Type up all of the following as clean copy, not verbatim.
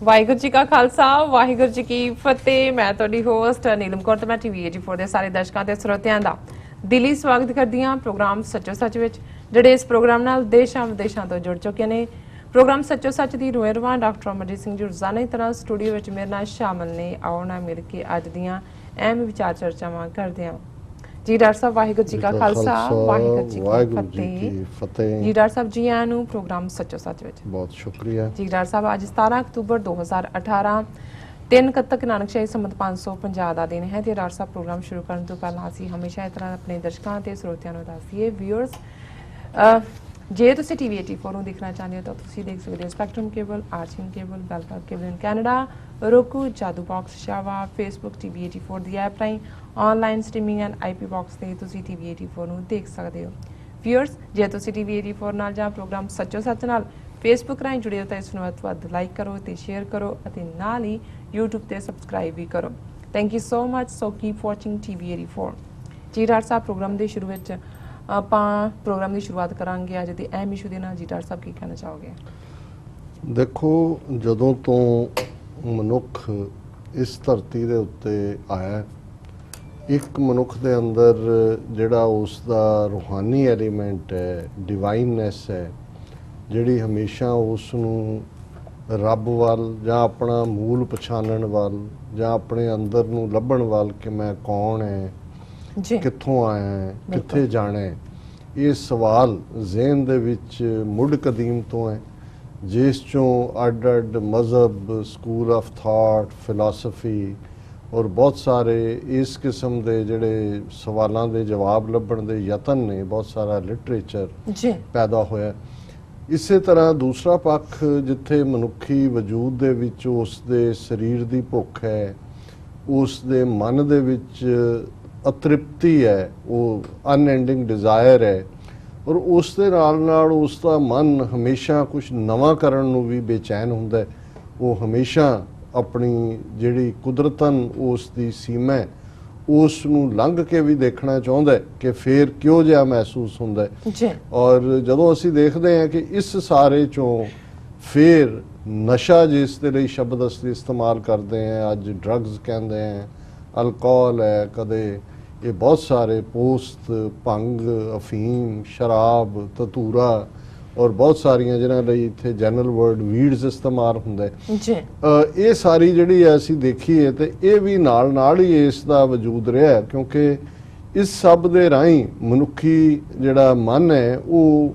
ਵਾਹਿਗੁਰੂ ਜੀ ਕਾ ਖਾਲਸਾ ਵਾਹਿਗੁਰੂ ਜੀ ਕੀ ਫਤਿਹ। ਮੈਂ ਤੁਹਾਡੀ ਹੋਸਟ ਨੀਲਮ ਕੌਰ ਤੇ ਮੈਂ ਟੀਵੀ 84 ਦੇ ਸਾਰੇ ਦਰਸ਼ਕਾਂ ਤੇ ਸਰੋਤਿਆਂ ਦਾ ਦਿਲੀ ਸਵਾਗਤ ਕਰਦੀ ਹਾਂ ਪ੍ਰੋਗਰਾਮ ਸੱਚੋ ਸੱਚ ਵਿੱਚ, ਜਿਹੜੇ ਇਸ ਪ੍ਰੋਗਰਾਮ ਨਾਲ ਦੇਸ਼ਾਂ ਵਿਦੇਸ਼ਾਂ ਤੋਂ ਜੁੜ ਚੁੱਕੇ ਨੇ। ਪ੍ਰੋਗਰਾਮ ਸੱਚੋ ਸੱਚ ਦੀ ਰੋਇਰਵਾਂ ਡਾਕਟਰ ਅਮਰਜੀਤ ਸਿੰਘ ਜੀ ਰੋਜ਼ਾਨਾ ਦੀ ਤਰ੍ਹਾਂ ਸਟੂਡੀਓ ਵਿੱਚ ਮੇਰੇ ਨਾਲ ਸ਼ਾਮਲ ਨੇ। ਆਓ ਨਾ ਮਿਲ ਕੇ ਅੱਜ ਦੀਆਂ ਅਹਿਮ ਵਿਚਾਰ ਚਰਚਾਵਾਂ ਕਰਦੇ ਹਾਂ। जी डॉक्टर साहब वाहिगुरू जी का खालसा वाहिगुरू जी की फतेह। जी डॉक्टर साहब जी आया नूं प्रोग्राम सच्चो सच विच बहुत शुक्रिया जी। डॉक्टर साहब अज 17 अक्तूबर 2018 3 कत्तक नानकशाही संमत 550 का दिन है। तो डॉक्टर साहब प्रोग्राम शुरू करने तो पहला असीं हमेशा इस तरह अपने दर्शकों ते ਸਰੋਤਿਆਂ ਨੂੰ दसीए व्यूअर्स ਜੇ ਤੁਸੀਂ ਟੀਵੀ 84 ਨੂੰ ਦੇਖਣਾ ਚਾਹੁੰਦੇ ਹੋ ਤਾਂ ਤੁਸੀਂ ਦੇਖ ਸਕਦੇ ਹੋ ਸਪੈਕਟਰਮ ਕੇਬਲ, ਆਰਚਿੰਗ ਕੇਬਲ, ਬੈਲਫਾਰ cable in Canada, roku, Jadoo box, ਸ਼ਾਵਾ, ਫੇਸਬੁੱਕ ਟੀਵੀ 84 ਦੀ ਐਪ ਰਾਹੀਂ online streaming and IP box ਤੇ ਤੁਸੀਂ ਟੀਵੀ 84 ਨੂੰ ਦੇਖ ਸਕਦੇ ਹੋ। ਵਿਊਅਰਸ ਜੇ ਤੁਸੀਂ ਟੀਵੀ 84 ਨਾਲ ਜਾਂ ਪ੍ਰੋਗਰਾਮ ਸੱਚੋ ਸੱਚ ਨਾਲ ਫੇਸਬੁੱਕ ਰਾਹੀਂ ਜੁੜੇ ਹੋ ਤਾਂ ਇਸ ਨੂੰ ਵੱਧ ਤੋਂ ਵੱਧ ਲਾਈਕ ਕਰੋ ਤੇ ਸ਼ੇਅਰ ਕਰੋ ਅਤੇ ਨਾਲ ਹੀ YouTube ਤੇ ਸਬਸਕ੍ਰਾਈਬ ਵੀ ਕਰੋ। Thank you so much. So keep watching TV 84। ਜੀ ਡਾਕਟਰ ਸਾਹਿਬ ਪ੍ਰੋਗਰਾਮ ਦੇ ਸ਼ੁਰੂ ਵਿੱਚ ਆਪਾਂ ਪ੍ਰੋਗਰਾਮ ਦੀ ਸ਼ੁਰੂਆਤ ਕਰਾਂਗੇ ਅੱਜ ਦੇ ਅਹਿਮ ਇਸ਼ੂ ਦੇ ਨਾਲ। ਜੀ ਡਾਕਟਰ ਸਾਹਿਬ ਕੀ ਕਹਿਣਾ ਚਾਹੋਗੇ? ਦੇਖੋ, ਜਦੋਂ ਤੋਂ ਮਨੁੱਖ ਇਸ ਧਰਤੀ ਦੇ ਉੱਤੇ ਆਇਆ, ਇੱਕ ਮਨੁੱਖ ਦੇ ਅੰਦਰ ਜਿਹੜਾ ਉਸ ਦਾ ਰੂਹਾਨੀ ਐਲੀਮੈਂਟ ਹੈ, ਡਿਵਾਈਨਨੈਸ ਹੈ, ਜਿਹੜੀ ਹਮੇਸ਼ਾ ਉਸ ਨੂੰ ਰੱਬ ਵੱਲ ਜਾਂ ਆਪਣਾ ਮੂਲ ਪਛਾਣਨ ਵੱਲ ਜਾਂ ਆਪਣੇ ਅੰਦਰ ਨੂੰ ਲੱਭਣ ਵੱਲ ਕਿ ਮੈਂ ਕੌਣ ਹੈ, ਕਿੱਥੋਂ ਆਇਆ ਹੈ, ਕਿੱਥੇ ਜਾਣਾ ਹੈ, ਇਹ ਸਵਾਲ ਜ਼ਿਹਨ ਦੇ ਵਿੱਚ ਮੁੱਢ ਕਦੀਮ ਤੋਂ ਹੈ, ਜਿਸ ਚੋਂ ਅੱਡ ਅੱਡ ਮਜ਼ਹਬ, ਸਕੂਲ ਆਫ ਥਾਟ, ਫਿਲਾਸਫੀ ਔਰ ਬਹੁਤ ਸਾਰੇ ਇਸ ਕਿਸਮ ਦੇ ਜਿਹੜੇ ਸਵਾਲਾਂ ਦੇ ਜਵਾਬ ਲੱਭਣ ਦੇ ਯਤਨ ਨੇ, ਬਹੁਤ ਸਾਰਾ ਲਿਟਰੇਚਰ ਪੈਦਾ ਹੋਇਆ। ਇਸੇ ਤਰ੍ਹਾਂ ਦੂਸਰਾ ਪੱਖ ਜਿੱਥੇ ਮਨੁੱਖੀ ਵਜੂਦ ਦੇ ਵਿੱਚ ਉਸ ਦੇ ਸਰੀਰ ਦੀ ਭੁੱਖ ਹੈ, ਉਸ ਦੇ ਮਨ ਦੇ ਵਿੱਚ ਅਤ੍ਰਿਪਤੀ ਹੈ, ਉਹ ਅਨਐਂਡਿੰਗ ਡਿਜ਼ਾਇਰ ਹੈ, ਔਰ ਉਸ ਦੇ ਨਾਲ ਉਸ ਦਾ ਮਨ ਹਮੇਸ਼ਾ ਕੁਝ ਨਵਾਂ ਕਰਨ ਨੂੰ ਵੀ ਬੇਚੈਨ ਹੁੰਦਾ ਹੈ। ਉਹ ਹਮੇਸ਼ਾ ਆਪਣੀ ਜਿਹੜੀ ਕੁਦਰਤਨ ਉਸ ਦੀ ਸੀਮਾ ਹੈ ਉਸ ਨੂੰ ਲੰਘ ਕੇ ਵੀ ਦੇਖਣਾ ਚਾਹੁੰਦਾ ਹੈ ਕਿ ਫੇਰ ਕਿਉਂ ਜਿਹਾ ਮਹਿਸੂਸ ਹੁੰਦਾ ਹੈ। ਔਰ ਜਦੋਂ ਅਸੀਂ ਦੇਖਦੇ ਹਾਂ ਕਿ ਇਸ ਸਾਰੇ ਚੋਂ ਫੇਰ ਨਸ਼ਾ, ਜਿਸ ਦੇ ਲਈ ਸ਼ਬਦ ਅਸੀਂ ਇਸਤੇਮਾਲ ਕਰਦੇ ਹਾਂ ਅੱਜ, ਡਰੱਗਸ ਕਹਿੰਦੇ हैं, ਅਲਕੋਹਲ ਹੈ, ਕਦੇ ਇਹ ਬਹੁਤ ਸਾਰੇ ਪੋਸਤ, ਭੰਗ, ਅਫੀਮ, ਸ਼ਰਾਬ, ਧਤੂਰਾ ਔਰ ਬਹੁਤ ਸਾਰੀਆਂ ਜਿਹਨਾਂ ਲਈ ਇੱਥੇ ਜਨਰਲ ਵਰਡ ਵੀਡਸ ਇਸਤੇਮਾਲ ਹੁੰਦਾ ਹੈ। ਇਹ ਸਾਰੀ ਜਿਹੜੀ ਹੈ ਅਸੀਂ ਦੇਖੀਏ ਤੇ ਇਹ ਵੀ ਨਾਲ ਹੀ ਇਸ ਦਾ ਵਜੂਦ ਰਿਹਾ, ਕਿਉਂਕਿ ਇਸ ਸਭ ਦੇ ਰਾਹੀਂ ਮਨੁੱਖੀ ਜਿਹੜਾ ਮਨ ਹੈ ਉਹ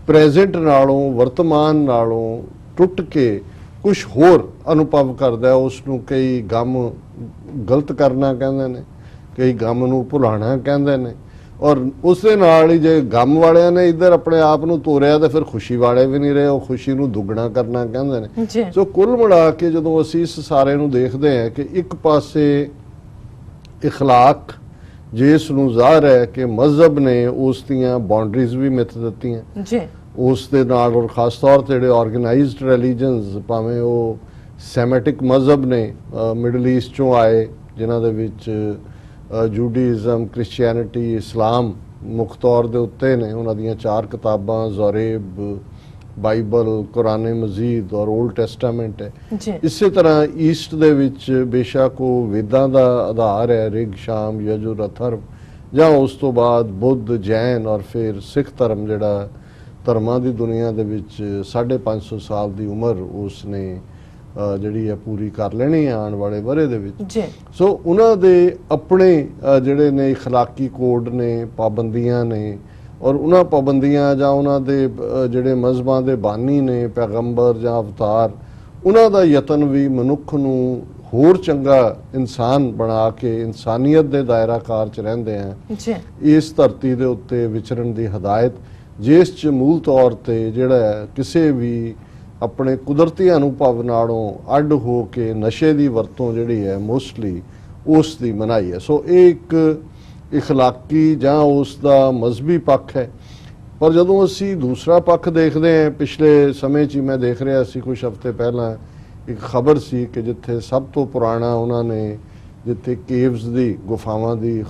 ਪ੍ਰੈਜ਼ੈਂਟ ਨਾਲੋਂ, ਵਰਤਮਾਨ ਨਾਲੋਂ ਟੁੱਟ ਕੇ ਕੁਝ ਹੋਰ ਅਨੁਭਵ ਕਰਦਾ। ਉਸ ਨੂੰ ਕਈ ਗਮ ਗਲਤ ਕਰਨਾ ਕਹਿੰਦੇ ਨੇ, ਕਈ ਗਮ ਨੂੰ ਭੁਲਾਣਾ ਕਹਿੰਦੇ ਨੇ, ਔਰ ਉਸ ਦੇ ਨਾਲ ਹੀ ਜੇ ਗਮ ਵਾਲਿਆਂ ਨੇ ਇੱਧਰ ਆਪਣੇ ਆਪ ਨੂੰ ਤੋਰਿਆ ਤਾਂ ਫਿਰ ਖੁਸ਼ੀ ਵਾਲੇ ਵੀ ਨਹੀਂ ਰਹੇ, ਉਹ ਖੁਸ਼ੀ ਨੂੰ ਦੁੱਗਣਾ ਕਰਨਾ ਕਹਿੰਦੇ ਨੇ। ਸੋ ਕੁੱਲ ਮਿਲਾ ਕੇ ਜਦੋਂ ਅਸੀਂ ਇਸ ਸਾਰੇ ਨੂੰ ਦੇਖਦੇ ਹਾਂ ਕਿ ਇੱਕ ਪਾਸੇ ਇਖਲਾਕ, ਜਿਸ ਨੂੰ ਜ਼ਾਹਰ ਹੈ ਕਿ ਮਜ਼ਹਬ ਨੇ ਉਸ ਦੀਆਂ ਬਾਉਂਡਰੀਜ਼ ਵੀ ਮਿੱਥ ਦਿੱਤੀਆਂ ਉਸ ਦੇ ਨਾਲ, ਔਰ ਖਾਸ ਤੌਰ 'ਤੇ ਜਿਹੜੇ ਆਰਗੇਨਾਈਜ਼ਡ ਰਿਲੀਜਨਸ, ਭਾਵੇਂ ਉਹ ਸੈਮੈਟਿਕ ਮਜ਼ਹਬ ਨੇ, ਮਿਡਲ ਈਸਟ 'ਚੋਂ ਆਏ, ਜਿਨ੍ਹਾਂ ਦੇ ਵਿੱਚ ਜੂਡਿਜ਼ਮ, ਕ੍ਰਿਸਚੀਅਨਿਟੀ, ਇਸਲਾਮ ਮੁੱਖ ਤੌਰ ਦੇ ਉੱਤੇ ਨੇ, ਉਹਨਾਂ ਦੀਆਂ 4 ਕਿਤਾਬਾਂ ਜ਼ੋਰੇਬ, ਬਾਈਬਲ, ਕੁਰਾਨ ਮਜੀਦ ਔਰ ਓਲਡ ਟੈਸਟਾਮੈਂਟ ਹੈ। ਇਸੇ ਤਰ੍ਹਾਂ ਈਸਟ ਦੇ ਵਿੱਚ ਬੇਸ਼ੱਕ ਉਹ ਵੇਦਾਂ ਦਾ ਆਧਾਰ ਹੈ, ਰਿਗ, ਸ਼ਾਮ, ਯਜੁਰ, ਅਥਰਵ, ਜਾਂ ਉਸ ਤੋਂ ਬਾਅਦ ਬੁੱਧ, ਜੈਨ ਔਰ ਫਿਰ ਸਿੱਖ ਧਰਮ, ਜਿਹੜਾ ਧਰਮਾਂ ਦੀ ਦੁਨੀਆ ਦੇ ਵਿੱਚ 550 ਸਾਲ ਦੀ ਉਮਰ ਉਸ ਨੇ ਜਿਹੜੀ ਹੈ ਪੂਰੀ ਕਰ ਲੈਣੀ ਹੈ ਆਉਣ ਵਾਲੇ ਵਰ੍ਹੇ ਦੇ ਵਿੱਚ। ਸੋ ਉਹਨਾਂ ਦੇ ਆਪਣੇ ਜਿਹੜੇ ਨੇ ਇਖਲਾਕੀ ਕੋਡ ਨੇ, ਪਾਬੰਦੀਆਂ ਨੇ, ਔਰ ਉਹਨਾਂ ਪਾਬੰਦੀਆਂ ਜਾਂ ਉਹਨਾਂ ਦੇ ਜਿਹੜੇ ਮਜ਼ਹਬਾਂ ਦੇ ਬਾਨੀ ਨੇ, ਪੈਗੰਬਰ ਜਾਂ ਅਵਤਾਰ, ਉਹਨਾਂ ਦਾ ਯਤਨ ਵੀ ਮਨੁੱਖ ਨੂੰ ਹੋਰ ਚੰਗਾ ਇਨਸਾਨ ਬਣਾ ਕੇ ਇਨਸਾਨੀਅਤ ਦੇ ਦਾਇਰਾਕਾਰ 'ਚ ਰਹਿੰਦੇ ਆ ਇਸ ਧਰਤੀ ਦੇ ਉੱਤੇ ਵਿਚਰਨ ਦੀ ਹਦਾਇਤ, ਜਿਸ 'ਚ ਮੂਲ ਤੌਰ 'ਤੇ ਜਿਹੜਾ ਕਿਸੇ ਵੀ ਆਪਣੇ ਕੁਦਰਤੀ ਅਨੁਭਵ ਨਾਲੋਂ ਅੱਡ ਹੋ ਕੇ ਨਸ਼ੇ ਦੀ ਵਰਤੋਂ ਜਿਹੜੀ ਹੈ ਮੋਸਟਲੀ ਉਸ ਦੀ ਮਨਾਹੀ ਹੈ। ਸੋ ਇਹ ਇੱਕ ਇਖਲਾਕੀ ਜਾਂ ਉਸ ਦਾ ਮਜ਼ਹਬੀ ਪੱਖ ਹੈ। ਪਰ ਜਦੋਂ ਅਸੀਂ ਦੂਸਰਾ ਪੱਖ ਦੇਖਦੇ ਹਾਂ, ਪਿਛਲੇ ਸਮੇਂ 'ਚ ਮੈਂ ਦੇਖ ਰਿਹਾ ਸੀ, ਕੁਝ ਹਫ਼ਤੇ ਪਹਿਲਾਂ ਇੱਕ ਖਬਰ ਸੀ ਕਿ ਜਿੱਥੇ ਸਭ ਤੋਂ ਪੁਰਾਣਾ ਉਹਨਾਂ ਨੇ, ਜਿੱਥੇ ਕੇਵਸ ਦੀ, ਗੁਫਾਵਾਂ ਦੀ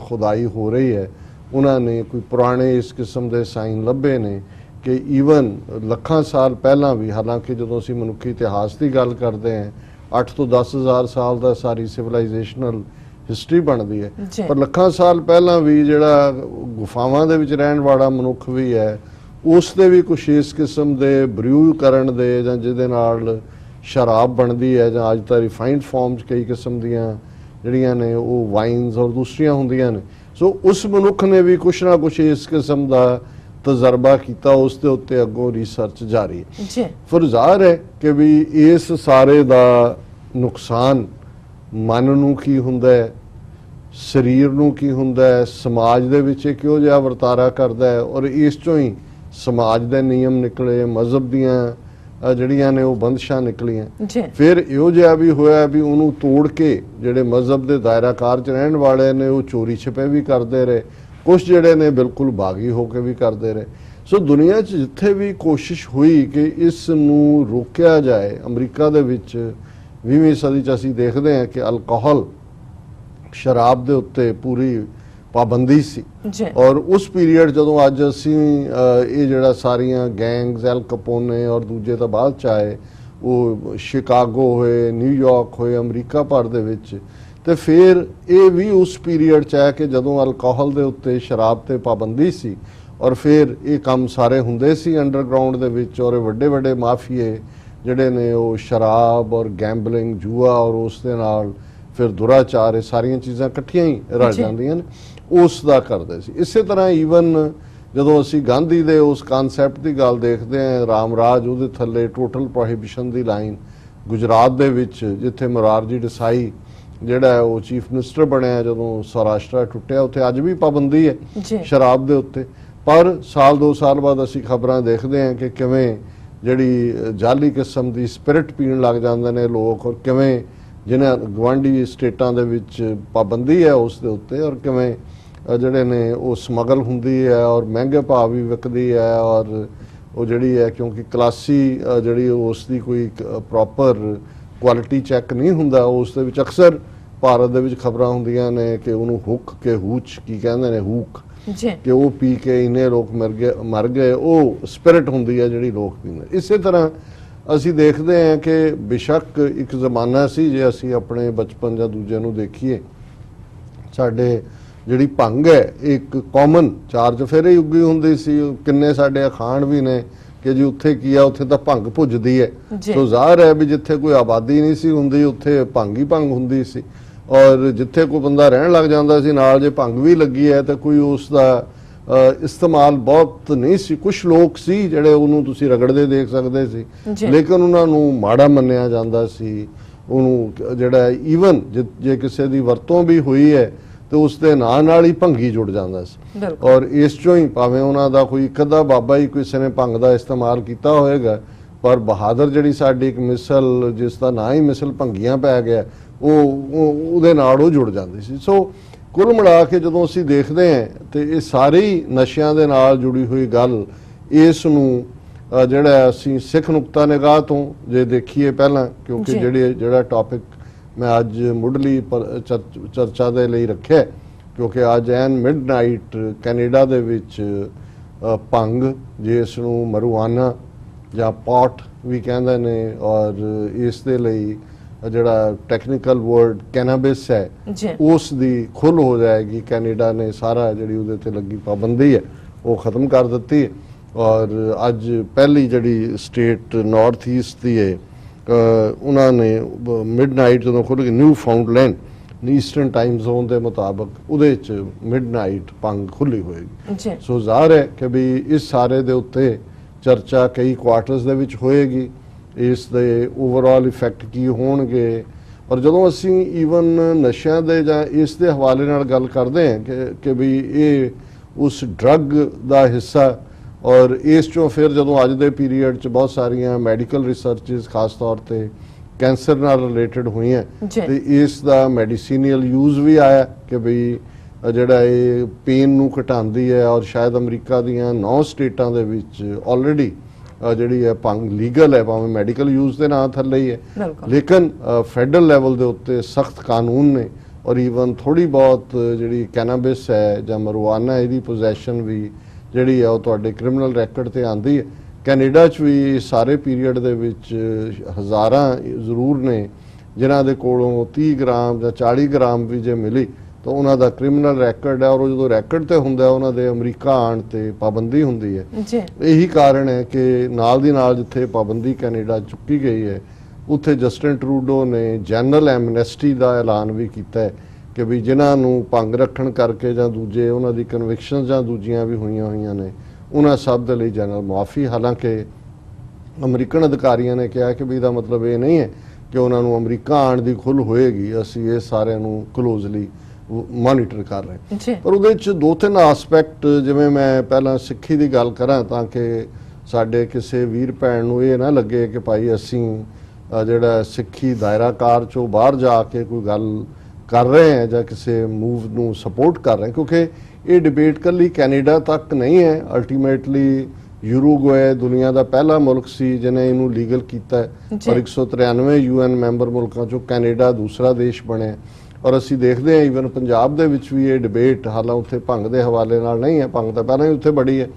ਖੁਦਾਈ ਹੋ ਰਹੀ ਹੈ, ਉਹਨਾਂ ਨੇ ਕੋਈ ਪੁਰਾਣੇ ਇਸ ਕਿਸਮ ਦੇ ਸਾਈਨ ਲੱਭੇ ਨੇ ਕਿ ਈਵਨ ਲੱਖਾਂ ਸਾਲ ਪਹਿਲਾਂ ਵੀ, ਹਾਲਾਂਕਿ ਜਦੋਂ ਅਸੀਂ ਮਨੁੱਖੀ ਇਤਿਹਾਸ ਦੀ ਗੱਲ ਕਰਦੇ ਹਾਂ 8 ਤੋਂ 10,000 ਸਾਲ ਦਾ ਸਾਰੀ ਸਿਵਲਾਈਜੇਸ਼ਨਲ ਹਿਸਟਰੀ ਬਣਦੀ ਹੈ, ਪਰ ਲੱਖਾਂ ਸਾਲ ਪਹਿਲਾਂ ਵੀ ਜਿਹੜਾ ਗੁਫਾਵਾਂ ਦੇ ਵਿੱਚ ਰਹਿਣ ਵਾਲਾ ਮਨੁੱਖ ਵੀ ਹੈ, ਉਸ ਦੇ ਵੀ ਕੁਛ ਇਸ ਕਿਸਮ ਦੇ ਬਰਿਊ ਕਰਨ ਦੇ ਜਾਂ ਜਿਹਦੇ ਨਾਲ ਸ਼ਰਾਬ ਬਣਦੀ ਹੈ, ਜਾਂ ਅੱਜ ਤਾਂ ਰਿਫਾਈਨਡ ਫਾਰਮ 'ਚ ਕਈ ਕਿਸਮ ਦੀਆਂ ਜਿਹੜੀਆਂ ਨੇ ਉਹ ਵਾਈਨਸ ਔਰ ਦੂਸਰੀਆਂ ਹੁੰਦੀਆਂ ਨੇ। ਸੋ ਉਸ ਮਨੁੱਖ ਨੇ ਵੀ ਕੁਛ ਨਾ ਕੁਛ ਇਸ ਕਿਸਮ ਦਾ ਤਜਰਬਾ ਕੀਤਾ, ਉਸ ਦੇ ਉੱਤੇ ਅੱਗੋਂ ਰਿਸਰਚ ਜਾਰੀ ਹੈ। ਫਿਰ ਜ਼ਾਹਰ ਹੈ ਕਿ ਵੀ ਇਸ ਸਾਰੇ ਦਾ ਨੁਕਸਾਨ ਮਨ ਨੂੰ ਕੀ ਹੁੰਦਾ ਹੈ, ਸਰੀਰ ਨੂੰ ਕੀ ਹੁੰਦਾ ਹੈ, ਸਮਾਜ ਦੇ ਵਿੱਚ ਕਿਹੋ ਜਿਹਾ ਵਰਤਾਰਾ ਕਰਦਾ ਹੈ, ਔਰ ਇਸ ਚੋਂ ਹੀ ਸਮਾਜ ਦੇ ਨਿਯਮ ਨਿਕਲੇ, ਮਜ਼ਹਬ ਦੀਆਂ ਜਿਹੜੀਆਂ ਨੇ ਉਹ ਬੰਦਸ਼ਾਂ ਨਿਕਲੀਆਂ। ਫਿਰ ਇਹੋ ਜਿਹਾ ਵੀ ਹੋਇਆ ਵੀ ਉਹਨੂੰ ਤੋੜ ਕੇ ਜਿਹੜੇ ਮਜ਼ਹਬ ਦੇ ਦਾਇਰਾਕਾਰ 'ਚ ਰਹਿਣ ਵਾਲੇ ਨੇ ਉਹ ਚੋਰੀ ਛਿਪੇ ਵੀ ਕਰਦੇ ਰਹੇ, ਕੁਛ ਜਿਹੜੇ ਨੇ ਬਿਲਕੁਲ ਬਾਗੀ ਹੋ ਕੇ ਵੀ ਕਰਦੇ ਰਹੇ। ਸੋ ਦੁਨੀਆ 'ਚ ਜਿੱਥੇ ਵੀ ਕੋਸ਼ਿਸ਼ ਹੋਈ ਕਿ ਇਸ ਨੂੰ ਰੋਕਿਆ ਜਾਏ, ਅਮਰੀਕਾ ਦੇ ਵਿੱਚ 20ਵੀਂ ਸਦੀ 'ਚ ਅਸੀਂ ਦੇਖਦੇ ਹਾਂ ਕਿ ਅਲਕੋਹਲ, ਸ਼ਰਾਬ ਦੇ ਉੱਤੇ ਪੂਰੀ ਪਾਬੰਦੀ ਸੀ, ਔਰ ਉਸ ਪੀਰੀਅਡ ਜਦੋਂ ਅੱਜ ਅਸੀਂ ਇਹ ਜਿਹੜਾ ਸਾਰੀਆਂ ਗੈਂਗਸ, ਐਲ ਕਪੋਨੇ ਔਰ ਦੂਜੇ ਤਾਂ ਬਾਅਦ 'ਚ ਆਏ, ਉਹ ਸ਼ਿਕਾਗੋ ਹੋਏ, ਨਿਊਯਾਰਕ ਹੋਏ, ਅਮਰੀਕਾ ਭਰ ਦੇ ਵਿੱਚ, ਤੇ ਫਿਰ ਇਹ ਵੀ ਉਸ ਪੀਰੀਅਡ 'ਚ ਹੈ ਕਿ ਜਦੋਂ ਅਲਕੋਹਲ ਦੇ ਉੱਤੇ, ਸ਼ਰਾਬ ਤੇ ਪਾਬੰਦੀ ਸੀ, ਔਰ ਫਿਰ ਇਹ ਕੰਮ ਸਾਰੇ ਹੁੰਦੇ ਸੀ ਅੰਡਰਗਰਾਉਂਡ ਦੇ ਵਿੱਚ, ਔਰ ਵੱਡੇ ਵੱਡੇ ਮਾਫੀਏ ਜਿਹੜੇ ਨੇ ਉਹ ਸ਼ਰਾਬ ਔਰ ਗੈਂਬਲਿੰਗ, ਜੂਆ ਔਰ ਉਸ ਦੇ ਨਾਲ ਫਿਰ ਦੁਰਾਚਾਰ, ਇਹ ਸਾਰੀਆਂ ਚੀਜ਼ਾਂ ਇਕੱਠੀਆਂ ਹੀ ਰਲ ਜਾਂਦੀਆਂ ਨੇ, ਉਸ ਦਾ ਕਰਦੇ ਸੀ। ਇਸੇ ਤਰ੍ਹਾਂ ਈਵਨ ਜਦੋਂ ਅਸੀਂ ਗਾਂਧੀ ਦੇ ਉਸ ਕਨਸੈਪਟ ਦੀ ਗੱਲ ਦੇਖਦੇ ਹਾਂ, ਰਾਮ ਰਾਜ, ਉਹਦੇ ਥੱਲੇ ਟੋਟਲ ਪ੍ਰੋਹਿਬਿਸ਼ਨ ਦੀ ਲਾਈਨ, ਗੁਜਰਾਤ ਦੇ ਵਿੱਚ ਜਿੱਥੇ ਮੁਰਾਰਜੀ ਦੇਸਾਈ ਜਿਹੜਾ ਉਹ ਚੀਫ ਮਿਨਿਸਟਰ ਬਣਿਆ, ਜਦੋਂ ਸੌਰਾਸ਼ਟਰ ਟੁੱਟਿਆ, ਉੱਥੇ ਅੱਜ ਵੀ ਪਾਬੰਦੀ ਹੈ ਸ਼ਰਾਬ ਦੇ ਉੱਤੇ। ਪਰ ਸਾਲ 2 ਸਾਲ ਬਾਅਦ ਅਸੀਂ ਖਬਰਾਂ ਦੇਖਦੇ ਹਾਂ ਕਿ ਕਿਵੇਂ ਜਿਹੜੀ ਜਾਲੀ ਕਿਸਮ ਦੀ ਸਪਿਰਿਟ ਪੀਣ ਲੱਗ ਜਾਂਦੇ ਨੇ ਲੋਕ, ਔਰ ਕਿਵੇਂ ਜਿਨ੍ਹਾਂ ਗਵਾਂਢੀ ਸਟੇਟਾਂ ਦੇ ਵਿੱਚ ਪਾਬੰਦੀ ਹੈ ਉਸ ਦੇ ਉੱਤੇ, ਔਰ ਕਿਵੇਂ ਜਿਹੜੇ ਨੇ ਉਹ ਸਮਗਲ ਹੁੰਦੀ ਹੈ ਔਰ ਮਹਿੰਗੇ ਭਾਅ ਵੀ ਵਿਕਦੀ ਹੈ, ਔਰ ਉਹ ਜਿਹੜੀ ਹੈ ਕਿਉਂਕਿ ਕਲਾਸੀ ਜਿਹੜੀ ਉਸ ਦੀ ਕੋਈ ਪ੍ਰੋਪਰ ਕੁਆਲਿਟੀ ਚੈੱਕ ਨਹੀਂ ਹੁੰਦਾ, ਉਸ ਦੇ ਵਿੱਚ ਅਕਸਰ ਭਾਰਤ ਦੇ ਵਿੱਚ ਖਬਰਾਂ ਹੁੰਦੀਆਂ ਨੇ ਕਿ ਉਹਨੂੰ ਹੁੱਕ ਕੇ ਹੂਚ ਕੀ ਕਹਿੰਦੇ ਨੇ, ਹੂਕ, ਕਿ ਉਹ ਪੀ ਕੇ ਇੰਨੇ ਲੋਕ ਮਰ ਗਏ, ਉਹ ਸਪਿਰਿਟ ਹੁੰਦੀ ਹੈ ਜਿਹੜੀ ਲੋਕ ਪੀਂਦੇ। ਇਸੇ ਤਰ੍ਹਾਂ ਅਸੀਂ ਦੇਖਦੇ ਹਾਂ ਕਿ ਬੇਸ਼ੱਕ ਇੱਕ ਜ਼ਮਾਨਾ ਸੀ, ਜੇ ਅਸੀਂ ਆਪਣੇ ਬਚਪਨ ਜਾਂ ਦੂਜਿਆਂ ਨੂੰ ਦੇਖੀਏ, ਸਾਡੇ ਜਿਹੜੀ ਭੰਗ ਹੈ ਇੱਕ ਕਾਮਨ 4 ਚੁਫੇਰੇ ਉੱਗੀ ਹੁੰਦੀ ਸੀ, ਕਿੰਨੇ ਸਾਡੇ ਅਖਾਣ ਵੀ ਨੇ ਕਿ ਜੀ ਉੱਥੇ ਕੀ ਆ, ਉੱਥੇ ਤਾਂ ਭੰਗ ਭੁੱਜਦੀ ਹੈ। ਸੋ ਜ਼ਾਹਰ ਹੈ ਵੀ ਜਿੱਥੇ ਕੋਈ ਆਬਾਦੀ ਨਹੀਂ ਸੀ ਹੁੰਦੀ, ਉੱਥੇ ਭੰਗ ਹੀ ਭੰਗ ਹੁੰਦੀ ਸੀ, ਔਰ ਜਿੱਥੇ ਕੋਈ ਬੰਦਾ ਰਹਿਣ ਲੱਗ ਜਾਂਦਾ ਸੀ ਨਾਲ, ਜੇ ਭੰਗ ਵੀ ਲੱਗੀ ਹੈ ਤਾਂ ਕੋਈ ਉਸ ਦਾ ਇਸਤੇਮਾਲ ਬਹੁਤ ਨਹੀਂ ਸੀ। ਕੁਝ ਲੋਕ ਸੀ ਜਿਹੜੇ ਉਹਨੂੰ ਤੁਸੀਂ ਰਗੜਦੇ ਦੇਖ ਸਕਦੇ ਸੀ, ਲੇਕਿਨ ਉਹਨਾਂ ਨੂੰ ਮਾੜਾ ਮੰਨਿਆ ਜਾਂਦਾ ਸੀ, ਉਹਨੂੰ ਜਿਹੜਾ ਈਵਨ ਜੇ ਕਿਸੇ ਦੀ ਵਰਤੋਂ ਵੀ ਹੋਈ ਹੈ ਤੇ ਉਸ ਦੇ ਨਾਲ ਹੀ ਭੰਗੀ ਜੁੜ ਜਾਂਦਾ ਸੀ, ਔਰ ਇਸ ਚੋਂ ਹੀ ਭਾਵੇਂ ਉਹਨਾਂ ਦਾ ਕੋਈ ਇੱਕ ਅੱਧਾ ਬਾਬਾ ਹੀ ਕਿਸੇ ਨੇ ਭੰਗ ਦਾ ਇਸਤੇਮਾਲ ਕੀਤਾ ਹੋਏਗਾ, ਪਰ ਬਹਾਦਰ ਜਿਹੜੀ ਸਾਡੀ ਇੱਕ ਮਿਸਲ, ਜਿਸ ਦਾ ਨਾਂ ਹੀ ਮਿਸਲ ਭੰਗੀਆਂ ਪੈ ਗਿਆ, ਉਹਦੇ ਨਾਲ ਉਹ ਜੁੜ ਜਾਂਦੀ ਸੀ। ਸੋ ਕੁੱਲ ਮਿਲਾ ਕੇ ਜਦੋਂ ਅਸੀਂ ਦੇਖਦੇ ਹਾਂ ਤੇ ਇਹ ਸਾਰੀ ਨਸ਼ਿਆਂ ਦੇ ਨਾਲ ਜੁੜੀ ਹੋਈ ਗੱਲ, ਇਸ ਨੂੰ ਜਿਹੜਾ ਅਸੀਂ ਸਿੱਖ ਨੁਕਤਾ ਨਿਗਾਹ ਤੋਂ ਜੇ ਦੇਖੀਏ ਪਹਿਲਾਂ, ਕਿਉਂਕਿ ਜਿਹੜਾ ਟੌਪਿਕ ਮੈਂ ਅੱਜ ਮੁੱਢਲੀ ਚਰਚਾ ਦੇ ਲਈ ਰੱਖਿਆ, ਕਿਉਂਕਿ ਅੱਜ ਐਨ ਮਿਡਨਾਈਟ ਕੈਨੇਡਾ ਦੇ ਵਿੱਚ ਭੰਗ, ਜਿਸ ਨੂੰ ਮਰੂਆਨਾ ਜਾਂ ਪੌਟ ਵੀ ਕਹਿੰਦੇ ਨੇ, ਔਰ ਇਸ ਦੇ ਲਈ ਜਿਹੜਾ ਟੈਕਨੀਕਲ ਵਰਡ ਕੈਨਾਬਿਸ ਹੈ, ਉਸ ਦੀ ਖੁੱਲ ਹੋ ਜਾਏਗੀ। ਕੈਨੇਡਾ ਨੇ ਸਾਰਾ ਜਿਹੜੀ ਉਹਦੇ ਤੇ ਲੱਗੀ ਪਾਬੰਦੀ ਹੈ ਉਹ ਖਤਮ ਕਰ ਦਿੱਤੀ ਹੈ, ਔਰ ਅੱਜ ਪਹਿਲੀ ਜਿਹੜੀ ਸਟੇਟ ਨਾਰਥ ਈਸਟ ਦੀ ਹੈ, ਉਹਨਾਂ ਨੇ ਮਿਡਨਾਈਟ ਜਦੋਂ ਖੁੱਲ੍ਹ ਗਈ, ਨਿਊ ਫਾਊਂਡਲੈਂਡ ਈਸਟਰਨ ਟਾਈਮ ਜ਼ੋਨ ਦੇ ਮੁਤਾਬਕ ਉਹਦੇ 'ਚ ਮਿਡਨਾਈਟ ਭੰਗ ਖੁੱਲ੍ਹੀ ਹੋਏਗੀ। ਸੋ ਜ਼ਾਹਰ ਹੈ ਕਿ ਵੀ ਇਸ ਸਾਰੇ ਦੇ ਉੱਤੇ ਚਰਚਾ ਕਈ ਕੁਆਟਰਸ ਦੇ ਵਿੱਚ ਹੋਏਗੀ, ਇਸ ਦੇ ਓਵਰਆਲ ਇਫੈਕਟ ਕੀ ਹੋਣਗੇ। ਔਰ ਜਦੋਂ ਅਸੀਂ ਈਵਨ ਨਸ਼ਿਆਂ ਦੇ ਜਾਂ ਇਸ ਦੇ ਹਵਾਲੇ ਨਾਲ ਗੱਲ ਕਰਦੇ ਹਾਂ ਕਿ ਵੀ ਇਹ ਉਸ ਡਰੱਗ ਦਾ ਹਿੱਸਾ, ਔਰ ਇਸ ਚੋਂ ਫਿਰ ਜਦੋਂ ਅੱਜ ਦੇ ਪੀਰੀਅਡ 'ਚ ਬਹੁਤ ਸਾਰੀਆਂ ਮੈਡੀਕਲ ਰਿਸਰਚਸ ਖਾਸ ਤੌਰ ਤੇ ਕੈਂਸਰ ਨਾਲ ਰਿਲੇਟਡ ਹੋਈਆਂ, ਤੇ ਇਸ ਦਾ ਮੈਡੀਸੀਨੀਅਲ ਯੂਜ਼ ਵੀ ਆਇਆ ਕਿ ਵੀ ਜਿਹੜਾ ਇਹ ਪੇਨ ਨੂੰ ਘਟਾਉਂਦੀ ਹੈ, ਔਰ ਸ਼ਾਇਦ ਅਮਰੀਕਾ ਦੀਆਂ 9 ਸਟੇਟਾਂ ਦੇ ਵਿੱਚ ਆਲਰੇਡੀ ਜਿਹੜੀ ਹੈ ਭੰਗ ਲੀਗਲ ਹੈ, ਭਾਵੇਂ ਮੈਡੀਕਲ ਯੂਜ਼ ਦੇ ਨਾਂ ਥੱਲੇ ਹੀ ਹੈ, ਲੇਕਿਨ ਫੈਡਰਲ ਲੈਵਲ ਦੇ ਉੱਤੇ ਸਖਤ ਕਾਨੂੰਨ ਨੇ, ਔਰ ਈਵਨ ਥੋੜੀ ਬਹੁਤ ਜਿਹੜੀ ਕੈਨਾਬਿਸ ਹੈ ਜਾਂ ਮਰਵਾਨਾ, ਇਹਦੀ ਪੋਜੈਸ਼ਨ ਵੀ ਜਿਹੜੀ ਹੈ ਉਹ ਤੁਹਾਡੇ ਕ੍ਰਿਮੀਨਲ ਰੈਕਡ ਤੇ ਆਂਦੀ ਹੈ। ਕੈਨੇਡਾ 'ਚ ਵੀ ਸਾਰੇ ਪੀਰੀਅਡ ਦੇ ਵਿੱਚ ਹਜ਼ਾਰਾਂ ਜ਼ਰੂਰ ਨੇ ਜਿਨ੍ਹਾਂ ਦੇ ਕੋਲੋਂ 30 ਗ੍ਰਾਮ ਜਾਂ 40 ਗ੍ਰਾਮ ਵੀ ਜੇ ਮਿਲੀ ਤਾਂ ਉਹਨਾਂ ਦਾ ਕ੍ਰਿਮੀਨਲ ਰੈਕਡ ਹੈ, ਔਰ ਉਹ ਜਦੋਂ ਰੈਕਡ ਤੇ ਹੁੰਦਾ ਉਹਨਾਂ ਦੇ ਅਮਰੀਕਾ ਆਉਣ ਤੇ ਪਾਬੰਦੀ ਹੁੰਦੀ ਹੈ। ਇਹੀ ਕਾਰਨ ਹੈ ਕਿ ਨਾਲ ਦੀ ਨਾਲ ਜਿੱਥੇ ਪਾਬੰਦੀ ਕੈਨੇਡਾ ਚੁੱਕੀ ਗਈ ਹੈ ਉੱਥੇ ਜਸਟਿਨ ਟਰੂਡੋ ਨੇ ਜਨਰਲ ਐਮਨੈਸਟੀ ਦਾ ਐਲਾਨ ਵੀ ਕੀਤਾ ਹੈ ਕਿ ਵੀ ਜਿਨ੍ਹਾਂ ਨੂੰ ਭੰਗ ਰੱਖਣ ਕਰਕੇ ਜਾਂ ਦੂਜੇ ਉਹਨਾਂ ਦੀ ਕਨਵਿਕਸ਼ਨ ਜਾਂ ਦੂਜੀਆਂ ਵੀ ਹੋਈਆਂ ਨੇ ਉਹਨਾਂ ਸਭ ਦੇ ਲਈ ਜਨਰਲ ਮੁਆਫੀ। ਹਾਲਾਂਕਿ ਅਮਰੀਕਨ ਅਧਿਕਾਰੀਆਂ ਨੇ ਕਿਹਾ ਕਿ ਵੀ ਇਹਦਾ ਮਤਲਬ ਇਹ ਨਹੀਂ ਹੈ ਕਿ ਉਹਨਾਂ ਨੂੰ ਅਮਰੀਕਾ ਆਉਣ ਦੀ ਖੁੱਲ੍ਹ ਹੋਏਗੀ, ਅਸੀਂ ਇਹ ਸਾਰਿਆਂ ਨੂੰ ਕਲੋਜ਼ਲੀ ਮੋਨੀਟਰ ਕਰ ਰਹੇ। ਪਰ ਉਹਦੇ ਵਿੱਚ 2-3 ਆਸਪੈਕਟ, ਜਿਵੇਂ ਮੈਂ ਪਹਿਲਾਂ ਸਿੱਖੀ ਦੀ ਗੱਲ ਕਰਾਂ ਤਾਂ ਕਿ ਸਾਡੇ ਕਿਸੇ ਵੀਰ ਭੈਣ ਨੂੰ ਇਹ ਨਾ ਲੱਗੇ ਕਿ ਭਾਈ ਅਸੀਂ ਜਿਹੜਾ ਸਿੱਖੀ ਦਾਇਰਾਕਾਰ ਚੋਂ ਬਾਹਰ ਜਾ ਕੇ ਕੋਈ ਗੱਲ ਕਰ ਰਹੇ ਹਾਂ ਜਾਂ ਕਿਸੇ ਮੂਵ ਨੂੰ ਸਪੋਰਟ ਕਰ ਰਹੇ, ਕਿਉਂਕਿ ਇਹ ਡਿਬੇਟ ਕੱਲੀ ਕੈਨੇਡਾ ਤੱਕ ਨਹੀਂ ਹੈ। ਅਲਟੀਮੇਟਲੀ ਯੂਰੂਗਵੇ ਦੁਨੀਆ ਦਾ ਪਹਿਲਾ ਮੁਲਕ ਸੀ ਜਿਹਨੇ ਇਹਨੂੰ ਲੀਗਲ ਕੀਤਾ, ਪਰ 193 UN ਮੈਂਬਰ ਮੁਲਕਾਂ ਚੋਂ ਕੈਨੇਡਾ ਦੂਸਰਾ ਦੇਸ਼ ਬਣਿਆ। ਔਰ ਅਸੀਂ ਦੇਖਦੇ ਹਾਂ ਈਵਨ ਪੰਜਾਬ ਦੇ ਵਿੱਚ ਵੀ ਇਹ ਡਿਬੇਟ, ਹਾਲਾਂ ਉੱਥੇ ਭੰਗ ਦੇ ਹਵਾਲੇ ਨਾਲ ਨਹੀਂ ਹੈ, ਭੰਗ ਤਾਂ ਪਹਿਲਾਂ ਹੀ ਉੱਥੇ ਬੜੀ ਹੈ।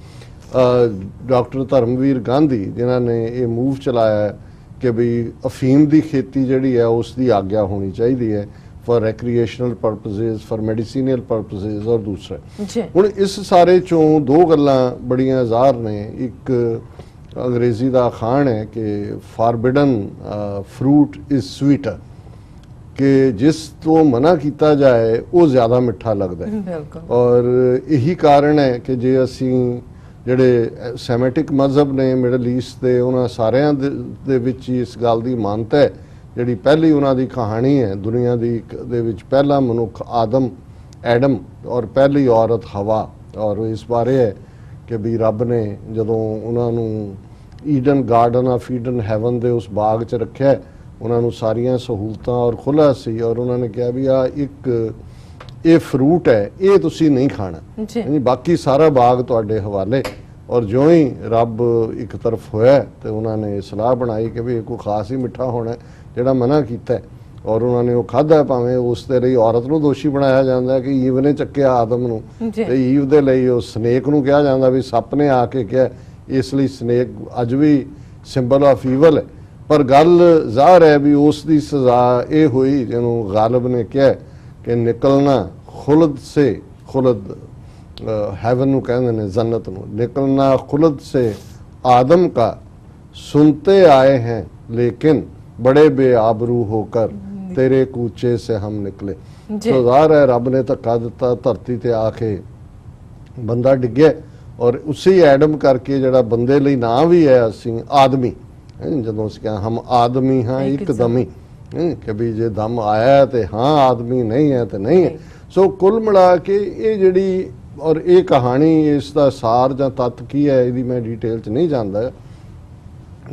ਡਾਕਟਰ ਧਰਮਵੀਰ ਗਾਂਧੀ ਜਿਨ੍ਹਾਂ ਨੇ ਇਹ ਮੂਵ ਚਲਾਇਆ ਹੈ ਕਿ ਵੀ ਅਫੀਮ ਦੀ ਖੇਤੀ ਜਿਹੜੀ ਹੈ ਉਸ ਦੀ ਆਗਿਆ ਹੋਣੀ ਚਾਹੀਦੀ ਹੈ ਫॉर ਰੈਕਰੀਏਸ਼ਨਲ ਪਰਪਸਿਸ, ਫॉर ਮੈਡੀਸੀਨਲ ਪਰਪਸਿਸ। ਔਰ ਦੂਸਰਾ ਹੁਣ ਇਸ ਸਾਰੇ ਚੋਂ ਦੋ ਗੱਲਾਂ ਬੜੀਆਂ ਜ਼ਾਹਰ ਨੇ। ਇੱਕ ਅੰਗਰੇਜ਼ੀ ਦਾ ਅਖਾਣ ਹੈ ਕਿ ਫॉरबिडन ਫਰੂਟ ਇਜ਼ ਸਵੀਟਰ, ਕਿ ਜਿਸ ਤੋਂ ਮਨਾ ਕੀਤਾ ਜਾਏ ਉਹ ਜ਼ਿਆਦਾ ਮਿੱਠਾ ਲੱਗਦਾ ਹੈ। ਔਰ ਇਹੀ ਕਾਰਨ ਹੈ ਕਿ ਜੇ ਅਸੀਂ ਜਿਹੜੇ ਸੈਮੈਟਿਕ ਮਜ਼ਹਬ ਨੇ ਮਿਡਲ ਈਸਟ ਦੇ, ਉਹਨਾਂ ਸਾਰਿਆਂ ਦੇ ਵਿੱਚ ਹੀ ਇਸ ਗੱਲ ਦੀ ਮਾਨਤਾ ਹੈ। ਜਿਹੜੀ ਪਹਿਲੀ ਉਹਨਾਂ ਦੀ ਕਹਾਣੀ ਹੈ ਦੁਨੀਆ ਦੀ ਦੇ ਵਿੱਚ, ਪਹਿਲਾ ਮਨੁੱਖ ਐਡਮ ਔਰ ਪਹਿਲੀ ਔਰਤ ਹਵਾ। ਔਰ ਇਸ ਬਾਰੇ ਹੈ ਕਿ ਵੀ ਰੱਬ ਨੇ ਜਦੋਂ ਉਹਨਾਂ ਨੂੰ Eden garden of Eden heaven ਦੇ ਉਸ ਬਾਗ 'ਚ ਰੱਖਿਆ, ਉਹਨਾਂ ਨੂੰ ਸਾਰੀਆਂ ਸਹੂਲਤਾਂ ਔਰ ਖੁੱਲ੍ਹਾ ਸੀ, ਔਰ ਉਹਨਾਂ ਨੇ ਕਿਹਾ ਵੀ ਇਹ ਫਰੂਟ ਹੈ, ਇਹ ਤੁਸੀਂ ਨਹੀਂ ਖਾਣਾ, ਯਾਨੀ ਬਾਕੀ ਸਾਰਾ ਬਾਗ ਤੁਹਾਡੇ ਹਵਾਲੇ। ਔਰ ਜਿਉਂ ਹੀ ਰੱਬ ਇੱਕ ਤਰਫ ਹੋਇਆ ਤੇ ਉਹਨਾਂ ਨੇ ਸਲਾਹ ਬਣਾਈ ਕਿ ਵੀ ਕੋਈ ਖਾਸ ਹੀ ਮਿੱਠਾ ਹੋਣਾ ਜਿਹੜਾ ਮਨਾ ਕੀਤਾ, ਔਰ ਉਹਨਾਂ ਨੇ ਉਹ ਖਾਧਾ। ਭਾਵੇਂ ਉਸ ਦੇ ਲਈ ਔਰਤ ਨੂੰ ਦੋਸ਼ੀ ਬਣਾਇਆ ਜਾਂਦਾ ਕਿ ਈਵ ਨੇ ਚੱਕਿਆ ਆਦਮ ਨੂੰ, ਤੇ ਈਵ ਦੇ ਲਈ ਉਹ ਸਨੇਕ ਨੂੰ ਕਿਹਾ ਜਾਂਦਾ ਵੀ ਸੱਪ ਨੇ ਆ ਕੇ ਕਿਹਾ, ਇਸ ਲਈ ਸਨੇਕ ਅੱਜ ਵੀ ਸਿੰਬਲ ਆਫ ਈਵਲ ਹੈ। ਪਰ ਗੱਲ ਜ਼ਾਹਰ ਹੈ ਵੀ ਉਸ ਦੀ ਸਜ਼ਾ ਇਹ ਹੋਈ ਜਿਹਨੂੰ ਗਾਲਿਬ ਨੇ ਕਿਹਾ ਕਿ ਨਿਕਲਣਾ ਖੁਲਦ ਸੇ, ਖੁਲਦ ਹੈਵਨ ਨੂੰ ਕਹਿੰਦੇ ਨੇ ਜन्नत ਨੂੰ, ਨਿਕਲਣਾ ਖੁਲਦ ਸੇ आदम का सुनते आए हैं लेकिन बड़े बेआबरू होकर तेरे कूचे से हम निकले। तो ज़ाहिर है रब ने धक्का दिता, धरती ते आके बंदा डिग्या और उसी एडम करके जड़ा बंदे ਲਈ ਨਾਂ भी है ਅਸੀਂ आदमी, ਜਦੋਂ ਅਸੀਂ ਕਿਹਾ हम आदमी हाँ एकदमी, कि भी जे दम आया तो हाँ आदमी नहीं है तो नहीं है। सो कुल मिला के ये जड़ी और ये कहानी इसका सार ਜਾਂ तत्त की है ਇਹਦੀ मैं डिटेल च नहीं जानता,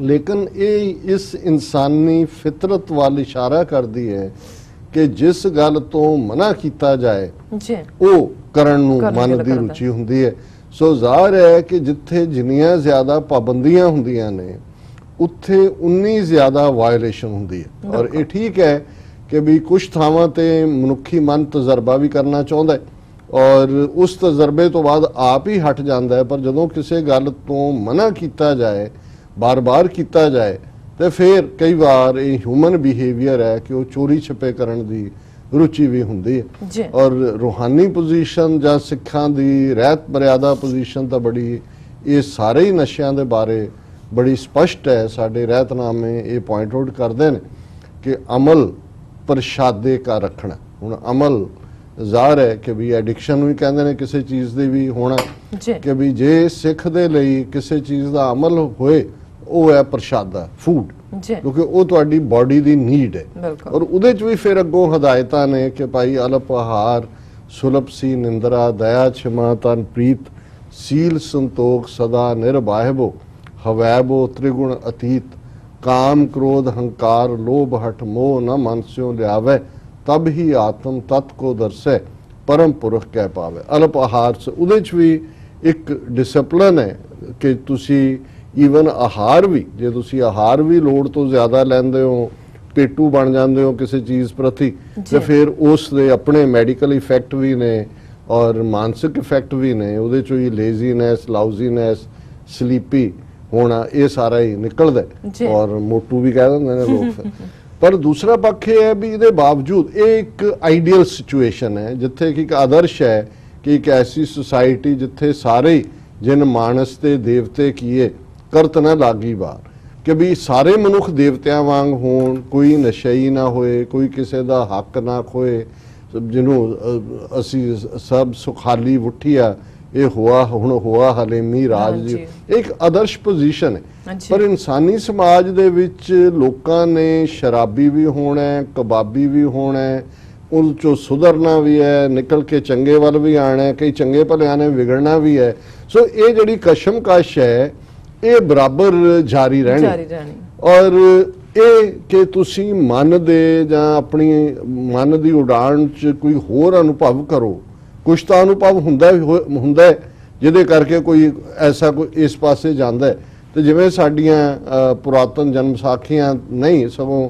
लेकिन ये इस इंसानी फितरत वाल इशारा करती है कि जिस गल तो मना किया जाए वो करन नूं मन की रुचि हुंदी है। सो ज़ाहिर है कि जिथे जिन्नियां ज़्यादा पाबंदियां हुंदियां ने उत्थे उन्नी ज़्यादा वायलेशन हुंदी है। और ये ठीक है कि भी कुछ थावां ते मनुखी मन तजर्बा भी करना चाहुंदा है और उस तजर्बे तो बाद आप ही हट जाता है, पर जदों किसी गल तो मना किया जाए, बार बार किया जाए, तो फिर कई बार ये ह्यूमन बिहेवियर है कि वो चोरी छपे करन दी रुचि भी हुंदी है। और रूहानी पोजीशन या सिखां दी रहत मर्यादा पोजीशन तो बड़ी, ये सारे ही नशियां दे बारे बड़ी स्पष्ट है। साडे रहतनामे ये पॉइंट आउट करते हैं कि अमल प्रशादे का रखना। हुण अमल ਜ਼ਾਹਰ है कि भी एडिक्शन भी कहते हैं किसी चीज़ की भी होना कि भी जे सिख दे लई किसी चीज़ का अमल होए वो है प्रशादा फूड, क्योंकि वो तुहाडी बॉडी की नीड है। और उहदे च भी फिर अगों हदायतां ने कि भाई अल्प आहार, सुलभ सी निंद्रा, दया क्षमा तन प्रीत, सील संतोख सदा निर्बाहबो, हवैबो त्रिगुण अतीत, काम क्रोध हंकार लोभ हठ मोह न मन स्यों लियावै, तब ही आत्म तत्व को दर्शे परम पुरख कह पावे। अल्प आहार से उहदे च भी एक डिसिपलिन है कि तुसी ईवन आहार भी, जे तुसी आहार भी लोड़ तो ज़्यादा लैंदे हो, पेटू बन जाते हो किसी चीज़ प्रति, तो फिर उस दे अपने मैडिकल इफेक्ट भी ने ਔਰ ਮਾਨਸਿਕ ਇਫੈਕਟ ਵੀ ਨੇ ਉਹਦੇ ਚੋਂ ਹੀ, ਲੇਜ਼ੀਨੈਸ, ਲਾਊਜ਼ੀਨੈਸ, ਸਲੀਪੀ ਹੋਣਾ, ਇਹ ਸਾਰਾ ਹੀ ਨਿਕਲਦਾ ਔਰ ਮੋਟੂ ਵੀ ਕਹਿ ਦਿੰਦੇ ਨੇ ਲੋਕ ਫਿਰ। ਪਰ ਦੂਸਰਾ ਪੱਖ ਇਹ ਹੈ ਵੀ ਇਹਦੇ ਬਾਵਜੂਦ ਇਹ ਇੱਕ ਆਈਡੀਅਲ ਸਿਚੁਏਸ਼ਨ ਹੈ ਜਿੱਥੇ ਕਿ ਇੱਕ ਆਦਰਸ਼ ਹੈ ਕਿ ਇੱਕ ਐਸੀ ਸੁਸਾਇਟੀ ਜਿੱਥੇ ਸਾਰੇ ਜਿਨ ਮਾਨਸ ਤੇ ਦੇਵਤੇ ਕੀਏ ਕਰਤ ਨਾ ਲਾਗੀ ਬਾਰ, ਕਿ ਵੀ ਸਾਰੇ ਮਨੁੱਖ ਦੇਵਤਿਆਂ ਵਾਂਗ ਹੋਣ, ਕੋਈ ਨਸ਼ਈ ਨਾ ਹੋਏ, ਕੋਈ ਕਿਸੇ ਦਾ ਹੱਕ ਨਾ ਖੋਏ, ਜਿਹਨੂੰ ਅਸੀਂ ਸਭ ਸੁਖਾਲੀ ਉੱਠੀਆ ਇਹ ਹੋਆ ਹੁਣ ਹੋਆ ਹਲੇਮੀ ਰਾਜ ਜੀ, ਇੱਕ ਆਦਰਸ਼ ਪੋਜੀਸ਼ਨ ਹੈ। ਪਰ ਇਨਸਾਨੀ ਸਮਾਜ ਦੇ ਵਿੱਚ ਲੋਕਾਂ ਨੇ ਸ਼ਰਾਬੀ ਵੀ ਹੋਣਾ ਹੈ, ਕਬਾਬੀ ਵੀ ਹੋਣਾ ਹੈ, ਉਹ ਚੋਂ ਸੁਧਰਨਾ ਵੀ ਹੈ, ਨਿਕਲ ਕੇ ਚੰਗੇ ਵੱਲ ਵੀ ਆਣਾ ਹੈ, ਕਈ ਚੰਗੇ ਭਲਿਆਂ ਨੇ ਵਿਗੜਨਾ ਵੀ ਹੈ। ਸੋ ਇਹ ਜਿਹੜੀ ਕਸ਼ਮਕਸ਼ ਹੈ ਇਹ ਬਰਾਬਰ ਜਾਰੀ ਰਹਿਣੀ ਔਰ ਇਹ ਕਿ ਤੁਸੀਂ ਮਨ ਦੇ ਜਾਂ ਆਪਣੀ ਮਨ ਦੀ ਉਡਾਨ 'ਚ ਕੋਈ ਹੋਰ ਅਨੁਭਵ ਕਰੋ, ਕੁਛ ਤਾਂ ਅਨੁਭਵ ਹੁੰਦਾ ਹੈ ਜਿਹਦੇ ਕਰਕੇ ਕੋਈ ਐਸਾ ਕੋਈ ਇਸ ਪਾਸੇ ਜਾਂਦਾ ਹੈ। ਤੇ ਜਿਵੇਂ ਸਾਡੀਆਂ ਪੁਰਾਤਨ ਜਨਮ ਸਾਖੀਆਂ ਨਹੀਂ, ਸਗੋਂ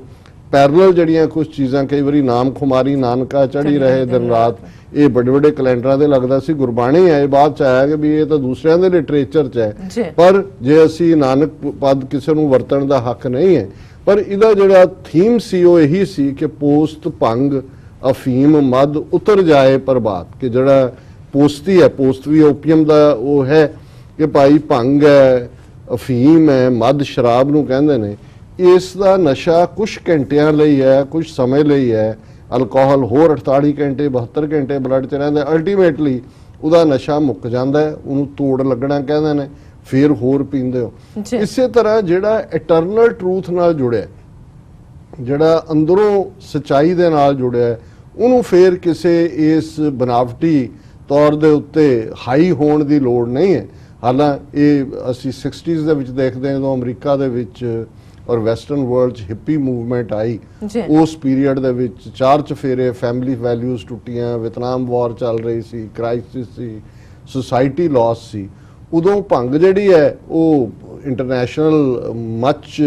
ਪੈਰਲਲ ਜਿਹੜੀਆਂ ਕੁਝ ਚੀਜ਼ਾਂ, ਕਈ ਵਾਰੀ ਨਾਮ ਖੁਮਾਰੀ ਨਾਨਕਾ ਚੜ੍ਹੀ ਰਹੇ ਦਿਨ ਰਾਤ, ਇਹ ਵੱਡੇ ਵੱਡੇ ਕੈਲੰਡਰਾਂ ਦੇ ਲੱਗਦਾ ਸੀ ਗੁਰਬਾਣੀ ਹੈ, ਬਾਅਦ ਚ ਆਇਆ ਕਿ ਵੀ ਇਹ ਤਾਂ ਦੂਸਰਿਆਂ ਦੇ ਲਿਟਰੇਚਰ ਚ ਹੈ। ਪਰ ਜੇ ਅਸੀਂ ਨਾਨਕ ਪਦ ਕਿਸੇ ਨੂੰ ਵਰਤਣ ਦਾ ਹੱਕ ਨਹੀਂ ਹੈ। ਪਰ ਇਹਦਾ ਜਿਹੜਾ ਥੀਮ ਸੀ ਉਹ ਇਹੀ ਸੀ ਕਿ ਪੋਸਤ ਭੰਗ ਅਫੀਮ ਮਦ ਉਤਰ ਜਾਏ ਪ੍ਰਭਾਤ, ਕਿ ਜਿਹੜਾ ਪੋਸਤੀ ਹੈ, ਪੋਸਤ ਵੀ ਓਪੀਅਮ ਦਾ ਉਹ ਹੈ ਕਿ ਭਾਈ ਭੰਗ ਹੈ, ਅਫੀਮ ਹੈ, ਮਦ ਸ਼ਰਾਬ ਨੂੰ ਕਹਿੰਦੇ ਨੇ, ਇਸ ਦਾ ਨਸ਼ਾ ਕੁਝ ਘੰਟਿਆਂ ਲਈ ਹੈ, ਕੁਝ ਸਮੇਂ ਲਈ ਹੈ। ਅਲਕੋਹਲ ਹੋਰ 48 ਘੰਟੇ 72 ਘੰਟੇ ਬਲੱਡ 'ਚ ਰਹਿੰਦਾ, ਅਲਟੀਮੇਟਲੀ ਉਹਦਾ ਨਸ਼ਾ ਮੁੱਕ ਜਾਂਦਾ ਹੈ, ਉਹਨੂੰ ਤੋੜ ਲੱਗਣਾ ਕਹਿੰਦੇ ਨੇ, ਫਿਰ ਹੋਰ ਪੀਂਦੇ ਹੋ। ਇਸੇ ਤਰ੍ਹਾਂ ਜਿਹੜਾ ਇਟਰਨਲ ਟਰੂਥ ਨਾਲ ਜੁੜਿਆ, ਜਿਹੜਾ ਅੰਦਰੋਂ ਸਚਾਈ ਦੇ ਨਾਲ ਜੁੜਿਆ, ਉਹਨੂੰ ਫਿਰ ਕਿਸੇ ਇਸ ਬਨਾਵਟੀ ਤੌਰ ਦੇ ਉੱਤੇ ਹਾਈ ਹੋਣ ਦੀ ਲੋੜ ਨਹੀਂ ਹੈ। ਹਾਲਾਂਕਿ ਇਹ ਅਸੀਂ 60s ਦੇ ਵਿੱਚ ਦੇਖਦੇ ਹਾਂ ਜਦੋਂ ਅਮਰੀਕਾ ਦੇ ਵਿੱਚ ਔਰ ਵੈਸਟਰਨ ਵਰਲਡ 'ਚ ਹਿੱਪੀ ਮੂਵਮੈਂਟ ਆਈ, ਉਸ ਪੀਰੀਅਡ ਦੇ ਵਿੱਚ ਚਾਰ ਚਫੇਰੇ, ਫੈਮਿਲੀ ਵੈਲਿਊਜ਼ ਟੁੱਟੀਆਂ, ਵਿਤਨਾਮ ਵਾਰ ਚੱਲ ਰਹੀ ਸੀ, ਕ੍ਰਾਈਸਿਸ ਸੀ, ਸੋਸਾਇਟੀ ਲਾਸ ਸੀ। ਉਦੋਂ ਭੰਗ ਜਿਹੜੀ ਹੈ ਉਹ ਇੰਟਰਨੈਸ਼ਨਲ ਮੱਚ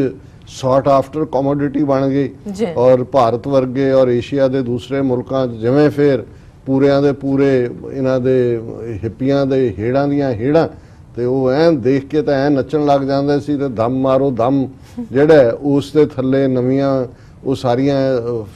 ਸੌਟ ਆਫਟਰ ਕਮੋਡਿਟੀ ਬਣ ਗਈ ਔਰ ਭਾਰਤ ਵਰਗੇ ਔਰ ਏਸ਼ੀਆ ਦੇ ਦੂਸਰੇ ਮੁਲਕਾਂ 'ਚ ਜਿਵੇਂ ਫਿਰ ਪੂਰਿਆਂ ਦੇ ਪੂਰੇ ਇਹਨਾਂ ਦੇ ਹਿੱਪੀਆਂ ਦੇ ਹੇੜਾਂ ਦੀਆਂ ਹੇੜਾਂ, ਤੇ ਉਹ ਐਨ ਦੇਖ ਕੇ ਤਾਂ ਐਨ ਨੱਚਣ ਲੱਗ ਜਾਂਦੇ ਸੀ। ਤੇ ਦਮ ਮਾਰੋ ਦਮ ਜਿਹੜਾ ਉਸ ਦੇ ਥੱਲੇ ਨਵੀਆਂ ਉਹ ਸਾਰੀਆਂ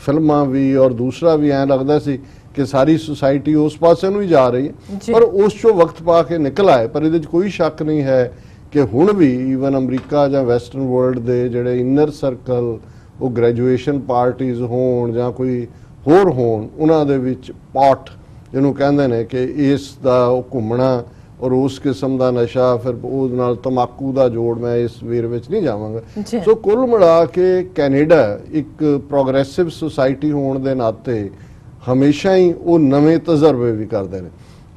ਫਿਲਮਾਂ ਵੀ ਔਰ ਦੂਸਰਾ ਵੀ ਐਂ ਲੱਗਦਾ ਸੀ ਕਿ ਸਾਰੀ ਸੁਸਾਇਟੀ ਉਸ ਪਾਸੇ ਨੂੰ ਹੀ ਜਾ ਰਹੀ ਹੈ। ਪਰ ਉਸ 'ਚੋਂ ਵਕਤ ਪਾ ਕੇ ਨਿਕਲ ਆਏ। ਪਰ ਇਹਦੇ 'ਚ ਕੋਈ ਸ਼ੱਕ ਨਹੀਂ ਹੈ ਕਿ ਹੁਣ ਵੀ ਈਵਨ ਅਮਰੀਕਾ ਜਾਂ ਵੈਸਟਰਨ ਵਰਲਡ ਦੇ ਜਿਹੜੇ ਇਨਰ ਸਰਕਲ, ਉਹ ਗ੍ਰੈਜੂਏਸ਼ਨ ਪਾਰਟੀਜ਼ ਹੋਣ ਜਾਂ ਕੋਈ ਹੋਰ ਹੋਣ, ਉਹਨਾਂ ਦੇ ਵਿੱਚ ਪੌਟ ਜਿਹਨੂੰ ਕਹਿੰਦੇ ਨੇ ਕਿ ਇਸ ਦਾ ਉਹ ਘੁੰਮਣਾ ਔਰ ਉਸ ਕਿਸਮ ਦਾ ਨਸ਼ਾ, ਫਿਰ ਉਹਦੇ ਨਾਲ ਤੰਬਾਕੂ ਦਾ ਜੋੜ, ਮੈਂ ਇਸ ਵੇਰ ਵਿੱਚ ਨਹੀਂ ਜਾਵਾਂਗਾ। ਸੋ ਕੁੱਲ ਮਿਲਾ ਕੇ ਕੈਨੇਡਾ ਇੱਕ ਪ੍ਰੋਗਰੈਸਿਵ ਸੁਸਾਇਟੀ ਹੋਣ ਦੇ ਨਾਤੇ ਹਮੇਸ਼ਾ ਹੀ ਉਹ ਨਵੇਂ ਤਜਰਬੇ ਵੀ ਕਰਦੇ ਨੇ।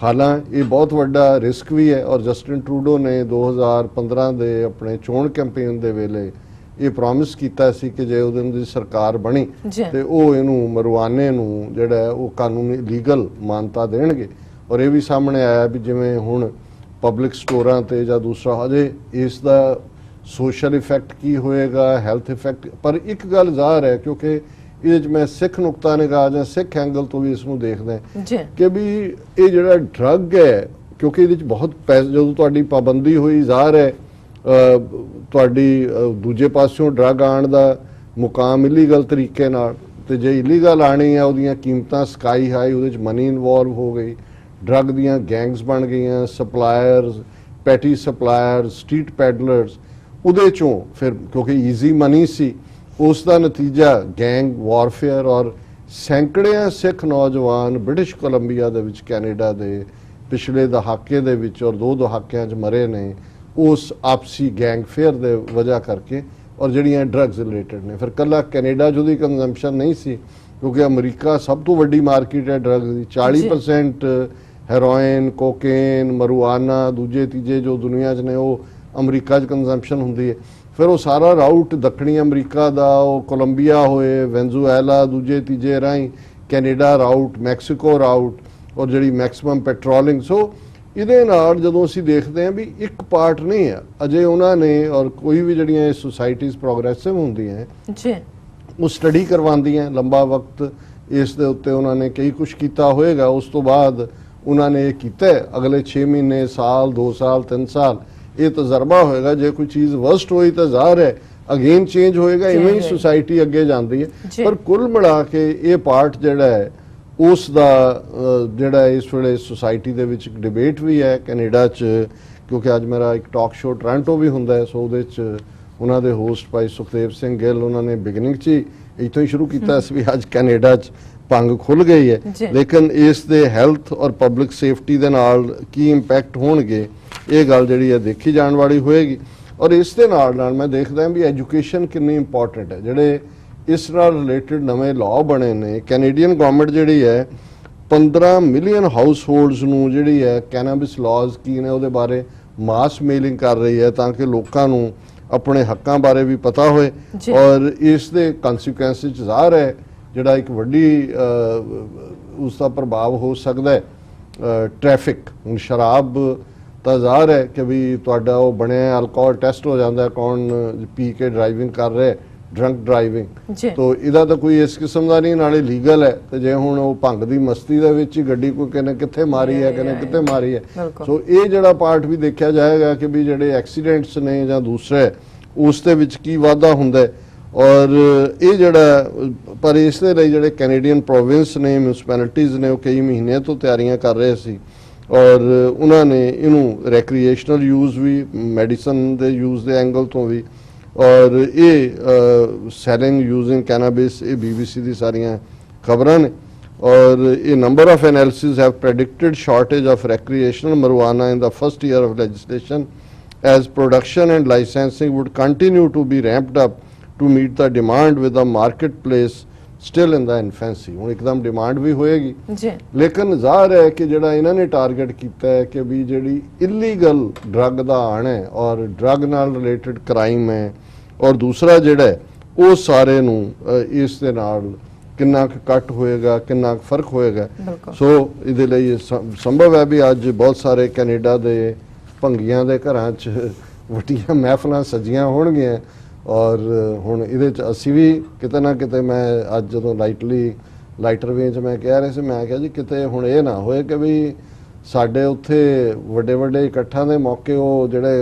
ਹਾਲਾਂਕਿ ਇਹ ਬਹੁਤ ਵੱਡਾ ਰਿਸਕ ਵੀ ਹੈ ਔਰ ਜਸਟਿਨ ਟਰੂਡੋ ਨੇ 2015 ਦੇ ਆਪਣੇ ਚੋਣ ਕੈਂਪੇਨ ਦੇ ਵੇਲੇ ਇਹ ਪ੍ਰੋਮਿਸ ਕੀਤਾ ਸੀ ਕਿ ਜੇ ਉਹਦੇ ਦੀ ਸਰਕਾਰ ਬਣੀ ਤੇ ਉਹ ਇਹਨੂੰ ਮਰਵਾਨੇ ਨੂੰ ਜਿਹੜਾ ਉਹ ਕਾਨੂੰਨੀ ਲੀਗਲ ਮਾਨਤਾ ਦੇਣਗੇ। ਔਰ ਇਹ ਵੀ ਸਾਹਮਣੇ ਆਇਆ ਵੀ ਜਿਵੇਂ ਹੁਣ ਪਬਲਿਕ ਸਟੋਰਾਂ ਤੇ ਜਾਂ ਦੂਸਰਾ, ਹਜੇ ਇਸ ਦਾ ਸੋਸ਼ਲ ਇਫੈਕਟ ਕੀ ਹੋਏਗਾ, ਹੈਲਥ ਇਫੈਕਟ, ਪਰ ਇੱਕ ਗੱਲ ਜ਼ਾਹਰ ਹੈ ਕਿਉਂਕਿ ਇਹਦੇ 'ਚ ਮੈਂ ਸਿੱਖ ਨੁਕਤਾ ਨਿਗਾਹ ਜਾਂ ਸਿੱਖ ਐਂਗਲ ਤੋਂ ਵੀ ਇਸ ਨੂੰ ਦੇਖਦਾ ਕਿ ਵੀ ਇਹ ਜਿਹੜਾ ਡਰੱਗ ਹੈ, ਕਿਉਂਕਿ ਇਹਦੇ 'ਚ ਬਹੁਤ ਪੈਸੇ, ਜਦੋਂ ਤੁਹਾਡੀ ਪਾਬੰਦੀ ਹੋਈ, ਜ਼ਾਹਰ ਹੈ ਤੁਹਾਡੀ ਦੂਜੇ ਪਾਸਿਓਂ ਡਰੱਗ ਆਉਣ ਦਾ ਮੁਕਾਮ ਇਲੀਗਲ ਤਰੀਕੇ ਨਾਲ, ਤੇ ਜੇ ਇਲੀਗਲ ਆਣੀ ਹੈ ਉਹਦੀਆਂ ਕੀਮਤਾਂ ਸਕਾਈ ਹਾਈ, ਉਹਦੇ 'ਚ ਮਨੀ ਇਨਵੋਲਵ ਹੋ ਗਈ, ਡਰੱਗ ਦੀਆਂ ਗੈਂਗਸ ਬਣ ਗਈਆਂ, suppliers, patty suppliers, street peddlers, ਉਹਦੇ 'ਚੋਂ ਫਿਰ ਕਿਉਂਕਿ ਈਜ਼ੀ ਮਨੀ ਸੀ, ਉਸ ਦਾ ਨਤੀਜਾ ਗੈਂਗ ਵਾਰਫੇਅਰ ਔਰ ਸੈਂਕੜਿਆਂ ਸਿੱਖ ਨੌਜਵਾਨ ਬ੍ਰਿਟਿਸ਼ ਕੋਲੰਬੀਆ ਦੇ ਵਿੱਚ, ਕੈਨੇਡਾ ਦੇ ਪਿਛਲੇ ਦਹਾਕੇ ਦੇ ਵਿੱਚ ਔਰ 2 ਦਹਾਕਿਆਂ 'ਚ ਮਰੇ ਨੇ ਉਸ ਆਪਸੀ ਗੈਂਗ ਫੇਅਰ ਦੇ ਵਜ੍ਹਾ ਕਰਕੇ, ਔਰ ਜਿਹੜੀਆਂ ਡਰੱਗਸ ਰਿਲੇਟਡ ਨੇ। ਫਿਰ ਕੱਲਾ ਕੈਨੇਡਾ ਜਿਹਦੀ ਕੰਜ਼ੰਪਸ਼ਨ ਨਹੀਂ ਸੀ ਕਿਉਂਕਿ ਅਮਰੀਕਾ ਸਭ ਤੋਂ ਵੱਡੀ ਮਾਰਕੀਟ ਹੈ ਡਰੱਗਸ ਦੀ, 40% ਹੈਰੋਇਨ, ਕੋਕੇਨ, ਮਰੂਆਨਾ, ਦੂਜੇ ਤੀਜੇ ਜੋ ਦੁਨੀਆ 'ਚ ਨੇ ਉਹ ਅਮਰੀਕਾ 'ਚ ਕੰਜ਼ੰਪਸ਼ਨ ਹੁੰਦੀ ਹੈ। ਫਿਰ ਉਹ ਸਾਰਾ ਰਾਊਟ ਦੱਖਣੀ ਅਮਰੀਕਾ ਦਾ, ਉਹ ਕੋਲੰਬੀਆ ਹੋਏ, ਵੈਨਜ਼ੂਏਲਾ, ਦੂਜੇ ਤੀਜੇ ਰਾਹੀਂ ਕੈਨੇਡਾ ਰਾਊਟ, ਮੈਕਸੀਕੋ ਰਾਊਟ, ਔਰ ਜਿਹੜੀ ਮੈਕਸਿਮਮ ਪੈਟਰੋਲਿੰਗ। ਸੋ ਇਹਦੇ ਨਾਲ ਜਦੋਂ ਅਸੀਂ ਦੇਖਦੇ ਹਾਂ ਵੀ ਇੱਕ ਪਾਰਟ ਨਹੀਂ ਹੈ ਅਜੇ ਉਹਨਾਂ ਨੇ, ਔਰ ਕੋਈ ਵੀ ਜਿਹੜੀਆਂ ਇਹ ਸੁਸਾਇਟੀਜ਼ ਪ੍ਰੋਗਰੈਸਿਵ ਹੁੰਦੀਆਂ ਉਹ ਸਟੱਡੀ ਕਰਵਾਉਂਦੀਆਂ ਲੰਬਾ ਵਕਤ ਇਸ ਦੇ ਉੱਤੇ, ਉਹਨਾਂ ਨੇ ਕਈ ਕੁਝ ਕੀਤਾ ਹੋਏਗਾ, ਉਸ ਤੋਂ ਬਾਅਦ उन्होंने ये कीता है। अगले 6 महीने, साल, 2 साल, 3 साल ये तजर्बा होएगा। जो कोई चीज़ वर्स्ट हुई तो ज़ाहिर है अगेन चेंज होएगा, इवें ही सोसाइटी अगे जाती है। पर कुल मिला के ये पार्ट जिहड़ा है उस दा जिहड़ा इस वेले सोसाइटी दे विच डिबेट भी है कैनेडा च, क्योंकि अज मेरा एक टॉक शो टोरंटो भी हुंदा है, सो उहदे च उन्हां दे होस्ट भाई सुखदेव सिंह गिल उन्होंने बिगनिंग च ही इत्थों ही शुरू किया भी अज कैनेडा च भंग खुल गई है। लेकिन इस दे हैल्थ और पब्लिक सेफ्टी दे नाल की इंपैक्ट होणगे ये गल जिहड़ी है देखी जाण वाली होएगी। और इस दे नाल मैं देखदा भी एजुकेशन कितनी इंपॉर्टेंट है। जिहड़े इस नाल रिलेटेड नवे लॉ बने ने, कैनेडियन गवर्नमेंट जिहड़ी है 15 मिलियन हाउस होल्ड्स नूं जिहड़ी है कैनाबिस लॉज की ने उहदे बारे मास मेलिंग कर रही है ताकि लोकां नूं अपने हक्कां बारे भी पता होए और इस दे कॉन्सिक्वेंसेस ज़ाहिर है जिहड़ा एक वड्डी उसका प्रभाव हो सकता है। ट्रैफिक हुण शराब तो ज़ाहिर है कि भी तुहाडा वो बनिया अल्कोहल टेस्ट हो जाता है कौन पी के ड्राइविंग कर रहे, ड्रंक ड्राइविंग, तो इहदा तो कोई इस किस्म का नहीं, नाले लीगल है। तो जे हुण वो भंग दी मस्ती दे विच ही गड्डी कोई किने कित्थे मारी है किने कित्थे मारी है, सो ये जिहड़ा पार्ट भी देखा जाएगा कि भी जिहड़े एक्सीडेंट्स ने जां दूसरे उस दे विच की वाधा हुंदा है। और ये जिहड़ा पर इस दे लई जिहड़े कैनेडियन प्रोविंस ने म्यूनसिपैलिटीज़ ने वो कई महीने तो तैयारियां कर रहे सी और उन्होंने इनू रैक्रिएशनल यूज़ भी, मेडिसन के यूज़ के एंगल तो भी, और ये सैलिंग यूजिंग कैनाबिस ये BBC दी सारियां खबरां ने। और ये number of analysis have predicted shortage of recreational marijuana in the first year of legislation as production and licensing would continue to be ramped up to meet the demand with the market place still in the infancy. हुण एकदम demand भी होएगी, लेकिन ज़ाहिर है कि जिहड़ा इन्होंने टारगेट किया है कि भी जिहड़ी इलीगल ड्रग दा आण है और ड्रग नाल रिलेटेड क्राइम है और दूसरा जिहड़ा है वो सारे नूं इस दे नाल किन्ना कट होएगा, किन्ना फर्क होएगा। सो इहदे लई संभव है भी अज बहुत सारे कैनेडा दे भंगियां दे घरां च वड्डियां महफिलां सजियां होणगीਆਂ और हुण इहदे च असीं भी किते ना किते मैं अज जदों लाइटर वे च मैं कह रहे सी, मैं कहा जी किते हुण ये ना होए कि भी साडे उत्थे वड्डे वड्डे इकट्ठां दे मौके वो जिहड़े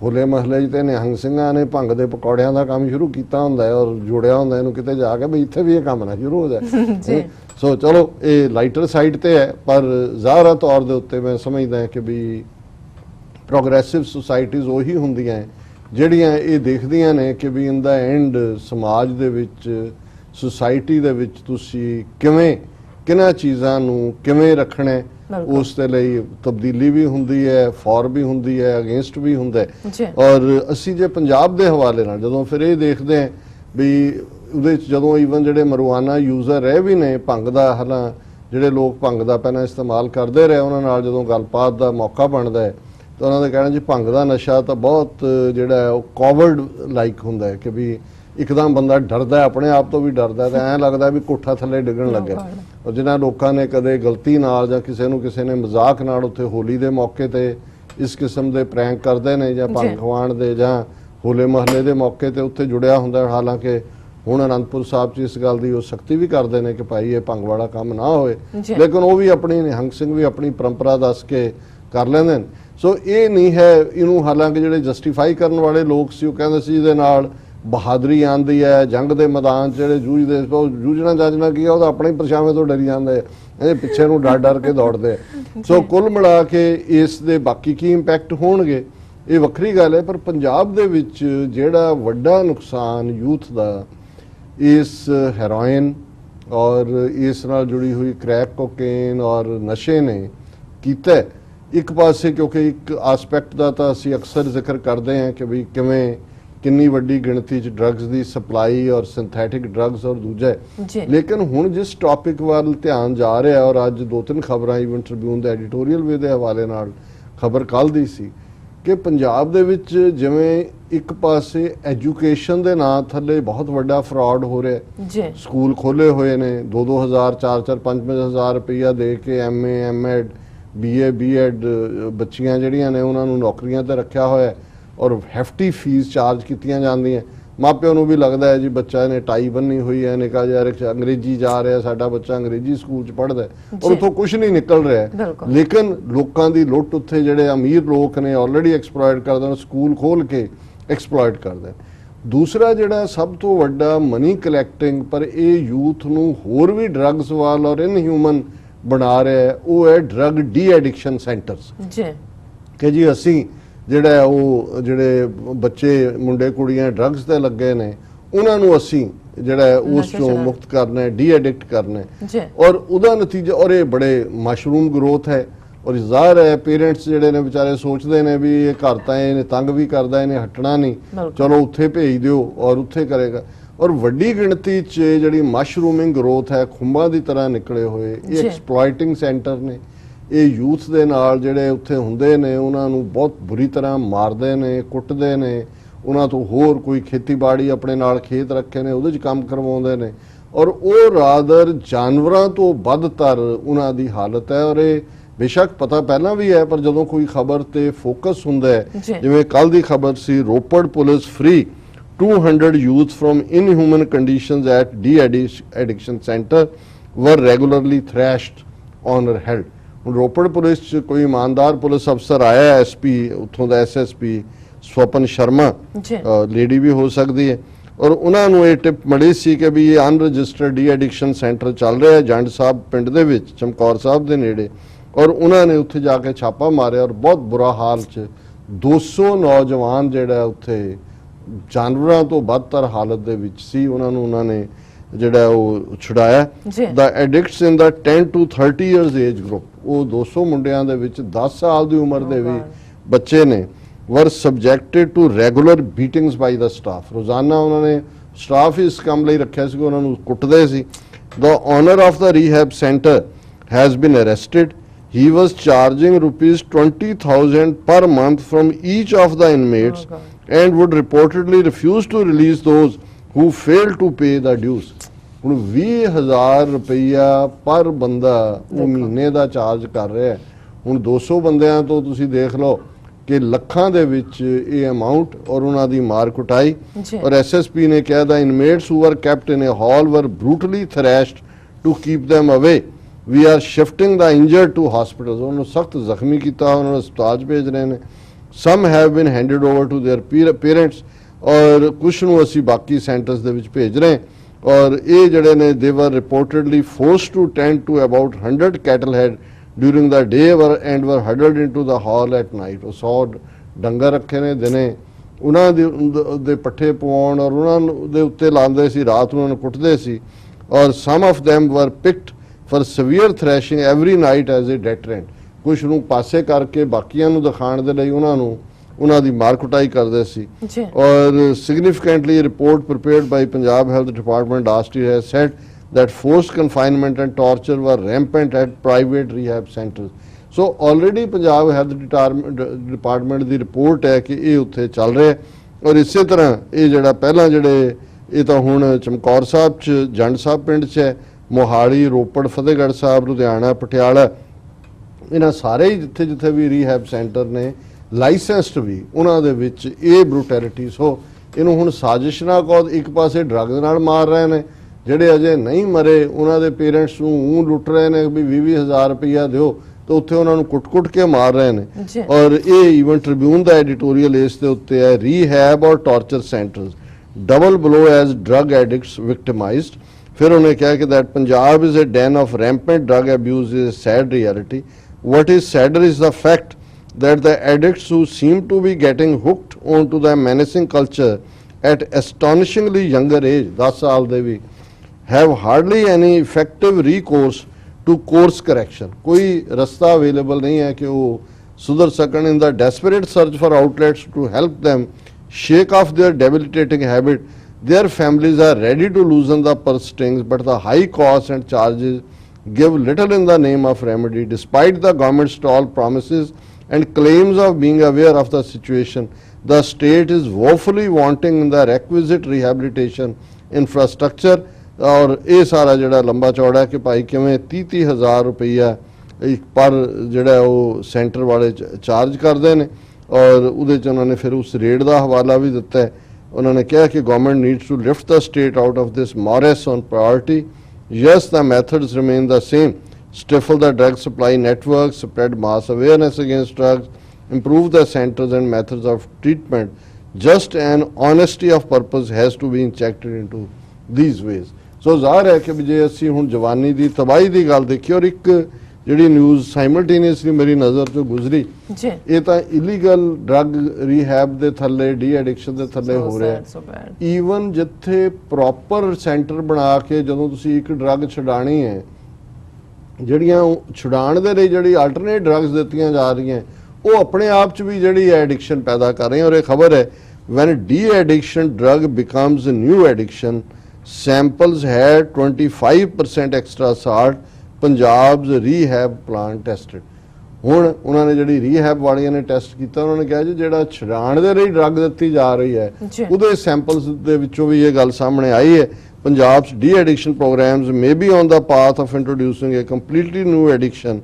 होले महल्ले च ते निहंग सिंघां ने भंग दे पकौड़ियां दा काम शुरू कीता हुंदा है और जुड़िया हुंदा इहनूं किते जाके भी इत्थे भी ये काम ना शुरू हो जाए। सो चलो ये लाइटर साइड ते है, पर ज़ाहिर तौर दे उत्ते मैं समझदा कि भी प्रोग्रेसिव सोसाइटीज़ उही हुंदियां हैं ਜਿਹੜੀਆਂ ਇਹ ਦੇਖਦੀਆਂ ਨੇ ਕਿ ਵੀ ਇਨ ਦਾ ਐਂਡ ਸਮਾਜ ਦੇ ਵਿੱਚ ਸੁਸਾਇਟੀ ਦੇ ਵਿੱਚ ਤੁਸੀਂ ਕਿਵੇਂ ਕਿਹਨਾਂ ਚੀਜ਼ਾਂ ਨੂੰ ਕਿਵੇਂ ਰੱਖਣਾ ਹੈ, ਉਸ ਦੇ ਲਈ ਤਬਦੀਲੀ ਵੀ ਹੁੰਦੀ ਹੈ, ਫॉर ਵੀ ਹੁੰਦੀ ਹੈ, ਅਗੇਂਸਟ ਵੀ ਹੁੰਦਾ ਹੈ। ਔਰ ਅਸੀਂ ਜੇ ਪੰਜਾਬ ਦੇ ਹਵਾਲੇ ਨਾਲ ਜਦੋਂ ਫਿਰ ਇਹ ਦੇਖਦੇ ਹਾਂ ਵੀ ਉਹਦੇ ਚ ਜਦੋਂ ਈਵਨ ਜਿਹੜੇ ਮਰਵਾਨਾ ਯੂਜ਼ਰ ਰਹੇ ਵੀ ਨੇ ਭੰਗ ਦਾ, ਹਾਲਾਂ ਜਿਹੜੇ ਲੋਕ ਭੰਗ ਦਾ ਪਹਿਲਾਂ ਇਸਤੇਮਾਲ ਕਰਦੇ ਰਹੇ ਉਹਨਾਂ ਨਾਲ ਜਦੋਂ ਗੱਲਬਾਤ ਦਾ ਮੌਕਾ ਬਣਦਾ ਹੈ तो उन्होंने कहना जी भंग का नशा तो बहुत जोड़ा है वो कॉवर्ड लाइक होंगे कि भी एकदम बंदा डरदा है, अपने आप तो भी डरदा है, तो ऐं लगता भी कोठा थले डिगन लगे। और जिन्होंने लोगों ने कदे गलती नाल जां किसी ने मजाक नाल उत्थे होली के मौके ते इस किस्म के प्रैंक करते हैं जां भंग खवाण दे जां होले महल्ले के मौके ते उत्थे जुड़िया हुंदा। हालांकि हुण आनंदपुर साहब च इस गल की सख्ती भी करते हैं कि भाई ये भंग वाला काम ना होए, लेकिन वो भी अपनी निहंग सिंह भी अपनी परंपरा दस के कर लेंदे ने। सो ये नहीं है इनू, हालांकि जिहड़े जस्टिफाई करने वाले लोग सी कहंदे सी इहदे नाल बहादुरी आंदी है, जंग के मैदान जिहड़े जूझदे जूझना जाजना की है अपने परछावे तो डरी जाते हैं, पिछे नूं डर डर के दौड़ते। सो कुल मिला के इस दे बाकी की इंपैक्ट होणगे ये वक्री गल है। पर पंजाब दे विच जिहड़ा वड्डा नुकसान यूथ दा इस हैरोइन और इस नाल जुड़ी हुई क्रैक कोकेन और नशे ने कीता है, एक पासे क्योंकि एक आसपैक्ट का तो असी अक्सर जिक्र करते हैं कि भी किमें किन्नी वड्डी गिणती च ड्रग्स की सप्लाई और सिंथैटिक ड्रग्स और दूजा है। लेकिन हुण जिस टॉपिक वाल ध्यान जा रहा है और अज 2-3 खबरां ईवन ट्रिब्यून के एडिटोरीअल वे के हवाले नाल खबर कल दी सी कि पंजाब दे विच जिवें एक पासे एजुकेशन के नां थले बहुत वड्डा फ्रॉड हो रहा है। स्कूल खोले हुए ने 2-2 हज़ार 4-4 5-5 हज़ार रुपया दे के MA MEd BA B.Ed बच्चियां जिहड़ियां ने उन्होंने नौकरियां ते रखा होया और हैफ्टी फीस चार्ज कीतियां जांदियां। ਮਾਪਿਆਂ ਨੂੰ ਵੀ ਲੱਗਦਾ ਹੈ ਜੀ ਬੱਚਾ ਇਹਨੇ ਟਾਈ ਬੰਨੀ ਹੋਈ ਹੈ, ਇਹਨੇ ਕਹਾ ਯਾਰ ਅੰਗਰੇਜ਼ੀ ਜਾ ਰਿਹਾ, ਸਾਡਾ ਬੱਚਾ ਅੰਗਰੇਜ਼ੀ ਸਕੂਲ 'ਚ ਪੜ੍ਹਦਾ ਹੈ, ਔਰ ਉੱਥੋਂ ਕੁਝ ਨਹੀਂ ਨਿਕਲ ਰਿਹਾ ਹੈ। ਲੇਕਿਨ ਲੋਕਾਂ ਦੀ ਲੁੱਟ ਉੱਥੇ ਜਿਹੜੇ ਅਮੀਰ ਲੋਕ ਨੇ ਆਲਰੇਡੀ ਐਕਸਪਲੋਇਟ ਕਰਦੇ ਨੇ, ਸਕੂਲ ਖੋਲ ਕੇ ਐਕਸਪਲੋਇਟ ਕਰਦੇ ਨੇ। ਦੂਸਰਾ ਜਿਹੜਾ ਸਭ ਤੋਂ ਵੱਡਾ ਮਨੀ ਕਲੈਕਟਿੰਗ ਪਰ ਇਹ ਯੂਥ ਨੂੰ ਹੋਰ ਵੀ ਡਰੱਗਸ ਵੱਲ ਔਰ ਇਨਹਿਊਮਨ ਬਣਾ ਰਿਹਾ ਹੈ, ਉਹ ਹੈ ਡਰੱਗ ਡੀ ਐਡਿਕਸ਼ਨ ਸੈਂਟਰਸ ਜੀ, ਕਿ ਜੀ ਅਸੀਂ ਜਿਹੜਾ ਉਹ ਜਿਹੜੇ ਬੱਚੇ ਮੁੰਡੇ ਕੁੜੀਆਂ ਡਰੱਗਸ ਤੇ ਲੱਗੇ ਨੇ ਉਹਨਾਂ ਨੂੰ ਅਸੀਂ ਜਿਹੜਾ ਉਸ ਚੋਂ ਮੁਕਤ ਕਰਨਾ ਹੈ, ਡੀ ਐਡਿਕਟ ਕਰਨਾ ਹੈ, ਔਰ ਉਹਦਾ ਨਤੀਜਾ ਔਰ ਇਹ ਬੜੇ ਮਸ਼ਰੂਮ ਗਰੋਥ ਹੈ। ਔਰ ਜ਼ਾਹਰ ਹੈ ਪੇਰੈਂਟਸ ਜਿਹੜੇ ਨੇ ਵਿਚਾਰੇ ਸੋਚਦੇ ਨੇ ਵੀ ਇਹ ਘਰ ਤਾਂ ਇਹਨੇ ਤੰਗ ਵੀ ਕਰਦਾ, ਇਹਨੇ ਹਟਣਾ ਨਹੀਂ, ਚਲੋ ਉੱਥੇ ਭੇਜ ਦਿਓ ਔਰ ਉੱਥੇ ਕਰੇਗਾ। ਔਰ ਵੱਡੀ ਗਿਣਤੀ 'ਚ ਜਿਹੜੀ ਮਸ਼ਰੂਮਿੰਗ ਗਰੋਥ ਹੈ, ਖੁੰਬਾਂ ਦੀ ਤਰ੍ਹਾਂ ਨਿਕਲੇ ਹੋਏ ਇਹ ਐਕਸਪਲੋਇਟਿੰਗ ਸੈਂਟਰ ਨੇ। ਇਹ ਯੂਥ ਦੇ ਨਾਲ ਜਿਹੜੇ ਉੱਥੇ ਹੁੰਦੇ ਨੇ ਉਹਨਾਂ ਨੂੰ ਬਹੁਤ ਬੁਰੀ ਤਰ੍ਹਾਂ ਮਾਰਦੇ ਨੇ, ਕੁੱਟਦੇ ਨੇ, ਉਹਨਾਂ ਤੋਂ ਹੋਰ ਕੋਈ ਖੇਤੀਬਾੜੀ ਆਪਣੇ ਨਾਲ ਖੇਤ ਰੱਖੇ ਨੇ ਉਹਦੇ 'ਚ ਕੰਮ ਕਰਵਾਉਂਦੇ ਨੇ, ਔਰ ਉਹ ਰਾਦਰ ਜਾਨਵਰਾਂ ਤੋਂ ਵੱਧਤਰ ਉਹਨਾਂ ਦੀ ਹਾਲਤ ਹੈ। ਔਰ ਇਹ ਬੇਸ਼ੱਕ ਪਤਾ ਪਹਿਲਾਂ ਵੀ ਹੈ ਪਰ ਜਦੋਂ ਕੋਈ ਖਬਰ ਤੇ ਫੋਕਸ ਹੁੰਦਾ ਹੈ, ਜਿਵੇਂ ਕੱਲ ਦੀ ਖਬਰ ਸੀ Ropar police free 200 youths from inhuman conditions at de-addiction center were regularly thrashed on or held। ਹੁਣ ਰੋਪੜ ਪੁਲਿਸ 'ਚ ਕੋਈ ਇਮਾਨਦਾਰ ਪੁਲਿਸ ਅਫਸਰ ਆਇਆ, ਐਸਪੀ ਉੱਥੋਂ ਦਾ ਐਸਐਸਪੀ ਸਵਪਨ ਸ਼ਰਮਾ, ਲੇਡੀ ਵੀ ਹੋ ਸਕਦੀ ਹੈ, ਔਰ ਉਹਨਾਂ ਨੂੰ ਇਹ ਟਿਪ ਮਿਲੀ ਸੀ ਕਿ ਵੀ ਇਹ ਅਨਰਜਿਸਟਰਡ ਡੀ ਐਡਿਕਸ਼ਨ ਸੈਂਟਰ ਚੱਲ ਰਿਹਾ ਜੰਡ ਸਾਹਿਬ ਪਿੰਡ ਦੇ ਵਿੱਚ, ਚਮਕੌਰ ਸਾਹਿਬ ਦੇ ਨੇੜੇ, ਔਰ ਉਹਨਾਂ ਨੇ ਉੱਥੇ ਜਾ ਕੇ ਛਾਪਾ ਮਾਰਿਆ ਔਰ ਬਹੁਤ ਬੁਰਾ ਹਾਲ 'ਚ 200 ਨੌਜਵਾਨ ਜਿਹੜਾ ਉੱਥੇ ਜਾਨਵਰਾਂ ਤੋਂ ਵੱਧਤਰ ਹਾਲਤ ਦੇ ਵਿੱਚ ਸੀ, ਉਹਨਾਂ ਨੇ ਜਿਹੜਾ ਉਹ ਛੁਡਾਇਆ। The addicts in the 10 to 30 years age group, ਉਹ 200 ਮੁੰਡਿਆਂ ਦੇ ਵਿੱਚ 10 ਸਾਲ ਦੀ ਉਮਰ ਦੇ ਵੀ ਬੱਚੇ ਨੇ, were subjected to regular beatings by the staff. ਰੋਜ਼ਾਨਾ ਉਹਨਾਂ ਨੇ ਸਟਾਫ ਇਸ ਕੰਮ ਲਈ ਰੱਖਿਆ ਸੀ, ਉਹਨਾਂ ਨੂੰ ਕੁੱਟਦੇ ਸੀ। The owner of the rehab centre has been arrested. He was charging rupees 20,000 per month from each of the inmates and would reportedly refuse to release those who failed to pay the dues। ਹੁਣ 20,000 ਰੁਪਈਆ ਪਰ ਬੰਦਾ ਉਹ ਮਹੀਨੇ ਦਾ charge ਕਰ ਰਿਹਾ ਹੈ। ਹੁਣ 200 ਬੰਦਿਆਂ ਤੋਂ ਤੁਸੀਂ ਦੇਖ ਲਓ ਕਿ ਲੱਖਾਂ ਦੇ ਵਿੱਚ ਇਹ ਅਮਾਉਂਟ ਔਰ ਉਹਨਾਂ ਦੀ ਮਾਰ ਕੁਟਾਈ। ਔਰ ਐਸਐਸਪੀ ਨੇ ਕਿਹਾ ਦਾ inmates who were kept in a hall were brutally thrashed to keep them away। We are shifting the injured to hospitals। ਉਹਨੂੰ ਸਖਤ ਜ਼ਖਮੀ ਕੀਤਾ, ਉਹਨਾਂ ਨੂੰ ਹਸਪਤਾਲ ਭੇਜ ਰਹੇ ਨੇ। Some have been handed over to their parents ਔਰ ਕੁਛ ਨੂੰ ਅਸੀਂ ਬਾਕੀ ਸੈਂਟਰਸ ਦੇ ਵਿੱਚ ਭੇਜ ਰਹੇ। ਔਰ ਇਹ ਜਿਹੜੇ ਨੇ they were reportedly forced to tend to about 100 cattle head during the day and were huddled into the hall at night। ਉਹ 100 ਡੰਗਰ ਰੱਖੇ ਨੇ, ਦਿਨੇ ਉਹਨਾਂ ਦੇ ਪੱਠੇ ਪਵਾਉਣ ਔਰ ਉਹਨਾਂ ਦੇ ਉੱਤੇ ਲਾਉਂਦੇ ਸੀ, ਰਾਤ ਨੂੰ ਉਹਨਾਂ ਨੂੰ ਕੁੱਟਦੇ ਸੀ। ਔਰ some of them were picked for severe thrashing every night as a deterrent। ਕੁਛ ਨੂੰ ਪਾਸੇ ਕਰਕੇ ਬਾਕੀਆਂ ਨੂੰ ਦਿਖਾਉਣ ਦੇ ਲਈ ਉਹਨਾਂ ਦੀ ਮਾਰ ਕੁਟਾਈ ਕਰਦੇ ਸੀ। ਔਰ significantly a report prepared by Punjab Health Department last year has said that forced confinement and torture were rampant at private rehab centers। so already Punjab Health Department the report ਹੈ ਕਿ ਇਹ ਉੱਥੇ ਚੱਲ ਰਿਹਾ। ਔਰ ਇਸੇ ਤਰ੍ਹਾਂ ਇਹ ਜਿਹੜਾ ਪਹਿਲਾਂ ਜਿਹੜੇ ਇਹ ਤਾਂ ਹੁਣ ਚਮਕੌਰ ਸਾਹਿਬ 'ਚ ਜੰਡ ਸਾਹਿਬ ਪਿੰਡ 'ਚ ਹੈ, ਮੋਹਾਲੀ, ਰੋਪੜ, ਫਤਿਹਗੜ੍ਹ ਸਾਹਿਬ, ਲੁਧਿਆਣਾ, ਪਟਿਆਲਾ, ਇਹਨਾਂ ਸਾਰੇ ਹੀ ਜਿੱਥੇ ਵੀ ਰੀਹੈਬ ਸੈਂਟਰ ਨੇ ਲਾਇਸੈਂਸਡ ਵੀ, ਉਹਨਾਂ ਦੇ ਵਿੱਚ ਇਹ ਬਰੂਟੈਲਿਟੀਜ਼ ਹੋ। ਇਹਨੂੰ ਹੁਣ ਸਾਜ਼ਿਸ਼ ਨਾਲ ਕਹੋ, ਇੱਕ ਪਾਸੇ ਡਰੱਗਸ ਨਾਲ ਮਾਰ ਰਹੇ ਨੇ, ਜਿਹੜੇ ਅਜੇ ਨਹੀਂ ਮਰੇ ਉਹਨਾਂ ਦੇ ਪੇਰੈਂਟਸ ਨੂੰ ਲੁੱਟ ਰਹੇ ਨੇ ਵੀ 20,000 ਰੁਪਈਆ ਦਿਓ, ਤੇ ਉੱਥੇ ਉਹਨਾਂ ਨੂੰ ਕੁੱਟ ਕੇ ਮਾਰ ਰਹੇ ਨੇ। ਔਰ ਇਹ ਈਵਨ ਟ੍ਰਿਬਿਊਨ ਦਾ ਐਡੀਟੋਰੀਅਲ ਇਸ ਦੇ ਉੱਤੇ ਹੈ, ਰੀਹੈਬ ਔਰ torture centres double ਬਲੋ as drug addicts ਵਿਕਟਮਾਈਜ਼ਡ। ਫਿਰ ਉਹਨੇ ਕਿਹਾ ਕਿ that Punjab is a den of rampant drug abuse is a sad reality। What is sadder is the fact that the addicts who seem to be getting hooked onto the menacing culture at astonishingly younger age, 10 ਸਾਲ ਦੇ ਵੀ, have hardly any effective recourse to course correction। ਕੋਈ ਰਸਤਾ available ਨਹੀਂ ਹੈ ਕਿ ਉਹ ਸੁਧਰ ਸਕਣ। in the desperate search for outlets to help them shake off their debilitating habit, their families are ready to loosen the purse strings, but the high costs and charges give little in the name of remedy। Despite the government's tall promises and claims of being aware of the situation, the state is woefully wanting in the requisite rehabilitation infrastructure। ਔਰ ਇਹ ਸਾਰਾ ਜਿਹੜਾ ਲੰਬਾ ਚੌੜਾ ਕਿ ਭਾਈ ਕਿਵੇਂ 30,000 ਰੁਪਈਆ ਪਰ ਜਿਹੜਾ ਉਹ ਸੈਂਟਰ ਵਾਲੇ ਚਾਰਜ ਕਰਦੇ ਨੇ। ਔਰ ਉਹਦੇ 'ਚ ਉਹਨਾਂ ਨੇ ਫਿਰ ਉਸ ਰੇਟ ਦਾ ਹਵਾਲਾ ਵੀ ਦਿੱਤਾ ਹੈ उन्होंने कहा कि government needs to lift the state out of this morass on priority. Yes, the methods remain the same. Stifle the drug supply network, spread mass awareness against drugs, improve the centers and methods of treatment. Just an honesty of purpose has to be injected into these ways. So ਜ਼ਾਹਰ ਹੈ ਕਿ ਜੇ ਅਸੀਂ ਹੁਣ ਜਵਾਨੀ ਦੀ ਤਬਾਹੀ ਦੀ ਗੱਲ ਦੇਖੀ ਔਰ ਇੱਕ ਜਿਹੜੀ ਨਿਊਜ਼ ਸਾਈਮਲਟੇਨੀਅਸਲੀ ਮੇਰੀ ਨਜ਼ਰ ਤੋਂ ਗੁਜ਼ਰੀ ਜੀ ਇਹ ਤਾਂ ਇਲੀਗਲ ਡਰੱਗ ਰੀਹੈਬ ਦੇ ਥੱਲੇ ਡੀ ਐਡਿਕਸ਼ਨ ਦੇ ਥੱਲੇ ਹੋ ਰਿਹਾ ਹੈ. ਈਵਨ ਜਿੱਥੇ ਪ੍ਰੋਪਰ ਸੈਂਟਰ ਬਣਾ ਕੇ ਜਦੋਂ ਤੁਸੀਂ ਇੱਕ ਡਰੱਗ ਛਡਾਣੀ ਹੈ ਜਿਹੜੀਆਂ ਛੁਡਾਉਣ ਦੇ ਲਈ ਜਿਹੜੀ ਆਲਟਰਨੇਟ ਡਰੱਗਸ ਦਿੱਤੀਆਂ ਜਾ ਰਹੀਆਂ ਉਹ ਆਪਣੇ ਆਪ 'ਚ ਵੀ ਜਿਹੜੀ ਐਡਿਕਸ਼ਨ ਪੈਦਾ ਕਰ ਰਹੀਆਂ. ਔਰ ਇਹ ਖਬਰ ਹੈ when de-addiction drug becomes a new addiction, samples had 25% extra salt. Punjab's rehab plant tested. ਹੁਣ ਉਹਨਾਂ ਨੇ ਜਿਹੜੀ ਰੀਹੈਬ ਵਾਲੀਆਂ ਨੇ ਟੈਸਟ ਕੀਤਾ ਉਹਨਾਂ ਨੇ ਕਿਹਾ ਜੀ ਜਿਹੜਾ ਛਡਾਣ ਦੇ ਲਈ ਡਰੱਗ ਦਿੱਤੀ ਜਾ ਰਹੀ ਹੈ ਉਹਦੇ ਸੈਂਪਲਸ ਦੇ ਵਿੱਚੋਂ ਵੀ ਇਹ ਗੱਲ ਸਾਹਮਣੇ ਆਈ ਹੈ. Punjab's de-addiction programs may be on the path of introducing a completely new addiction.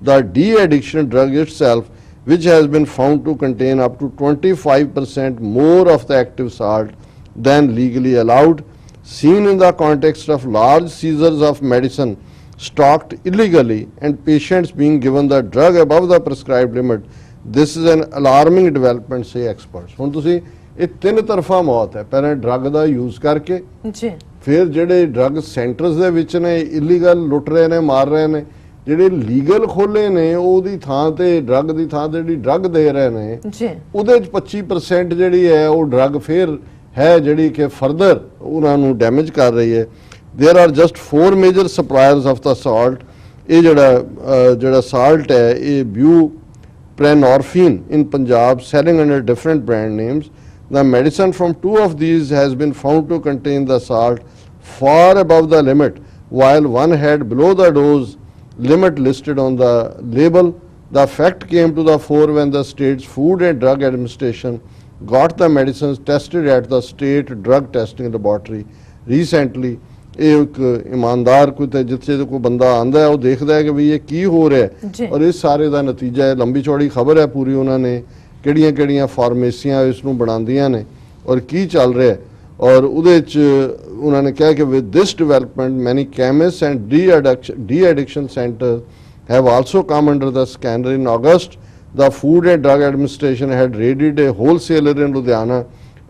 The de-addiction drug itself, which has been found to contain up to 25% more of the active salt than legally allowed, seen in the context of large seizures of medicine stocked illegally and patients being given the drug above the prescribed limit. This is an alarming development, say experts. ਹੁਣ ਤੁਸੀਂ ਇਹ ਤਿੰਨ ਤਰਫਾ ਮੌਤ ਹੈ. ਪਹਿਲਾਂ drug ਦਾ use ਕਰਕੇ ਜੀ ਫਿਰ ਜਿਹੜੇ ਡਰੱਗ ਸੈਂਟਰਸ ਦੇ ਵਿੱਚ ਨੇ ਇਲੀਗਲ ਲੁੱਟ ਰਹੇ ਨੇ ਮਾਰ ਰਹੇ ਨੇ ਜਿਹੜੇ ਲੀਗਲ ਖੋਲੇ ਨੇ ਉਹਦੀ ਥਾਂ ਤੇ ਡਰੱਗ ਦੀ ਥਾਂ ਤੇ ਜਿਹੜੀ ਡਰੱਗ ਦੇ ਰਹੇ ਨੇ ਜੀ ਉਹਦੇ ਚ 25% ਜਿਹੜੀ ਹੈ ਉਹ ਡਰੱਗ ਫਿਰ ਹੈ ਜਿਹੜੀ ਕਿ ਫਰਦਰ ਉਹਨਾਂ ਨੂੰ ਡੈਮੇਜ ਕਰ ਰਹੀ ਹੈ. There are just 4 major suppliers of the salt. ਇਹ ਜਿਹੜਾ ਸਾਲਟ ਹੈ ਇਹ buprenorphine in Punjab selling under different brand names. The medicine from 2 of these has been found to contain the salt far above the limit, while one had below the dose limit listed on the label. The fact came to the fore when the state's Food and Drug Administration got the medicines tested at the state drug testing laboratory recently. ਇਹ ਇੱਕ ਇਮਾਨਦਾਰ ਕੋਈ ਤੇ ਜਿੱਥੇ ਕੋਈ ਬੰਦਾ ਆਂਦਾ ਹੈ ਉਹ ਦੇਖਦਾ ਹੈ ਕਿ ਵੀ ਇਹ ਕੀ ਹੋ ਰਿਹਾ ਹੈ ਔਰ ਇਸ ਸਾਰੇ ਦਾ ਨਤੀਜਾ ਹੈ. ਲੰਬੀ ਚੌੜੀ ਖਬਰ ਹੈ ਪੂਰੀ ਉਹਨਾਂ ਨੇ ਕਿਹੜੀਆਂ ਕਿਹੜੀਆਂ ਫਾਰਮੇਸੀਆਂ ਇਸ ਨੂੰ ਬਣਾਉਂਦੀਆਂ ਨੇ ਔਰ ਕੀ ਚੱਲ ਰਿਹਾ ਔਰ ਉਹਦੇ 'ਚ ਉਹਨਾਂ ਨੇ ਕਿਹਾ ਕਿ ਵਿਦ ਦਿਸ ਡਿਵੈਲਪਮੈਂਟ ਮੈਨੀ chemist and de addiction centre have also come under the scanner. In August, the Food and Drug Administration had raided a wholesaler in Ludhiana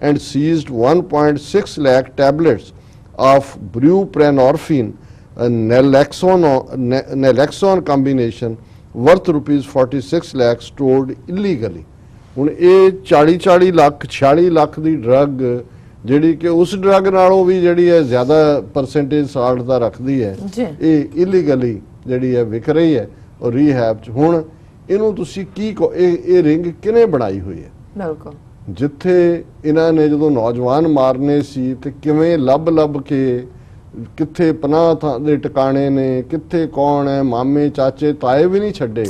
and seized 1.6 lakh tablets of buprenorphine, a naloxone combination worth rupees 46 lakh stored illegally. ਹੁਣ ਇਹ 40 ਲੱਖ 46 ਲੱਖ ਦੀ drug ਜਿਹੜੀ ਕਿ ਉਸ drug ਨਾਲੋਂ ਵੀ ਜਿਹੜੀ ਹੈ ਜ਼ਿਆਦਾ percentage salt ਦਾ ਰੱਖਦੀ ਹੈ ਇਹ ਇਲੀਗਲੀ ਜਿਹੜੀ ਹੈ ਵਿਕ ਰਹੀ ਹੈ ਔਰ ਰੀਹੈਬ ਚ. ਹੁਣ ਇਹਨੂੰ ਤੁਸੀਂ ਕੀ ਇਹ ਰਿੰਗ ਕਿਹਨੇ ਬਣਾਈ ਹੋਈ ਹੈ? ਬਿਲਕੁਲ ਜਿੱਥੇ ਇਹਨਾਂ ਨੇ ਜਦੋਂ ਨੌਜਵਾਨ ਮਾਰਨੇ ਸੀ ਤੇ ਕਿਵੇਂ ਲੱਭ ਕੇ ਕਿੱਥੇ ਪਨਾਹ ਥਾਂ ਦੇ ਟਿਕਾਣੇ ਨੇ ਕਿੱਥੇ ਕੌਣ ਹੈ ਮਾਮੇ ਚਾਚੇ ਤਾਏ ਵੀ ਨਹੀਂ ਛੱਡੇ.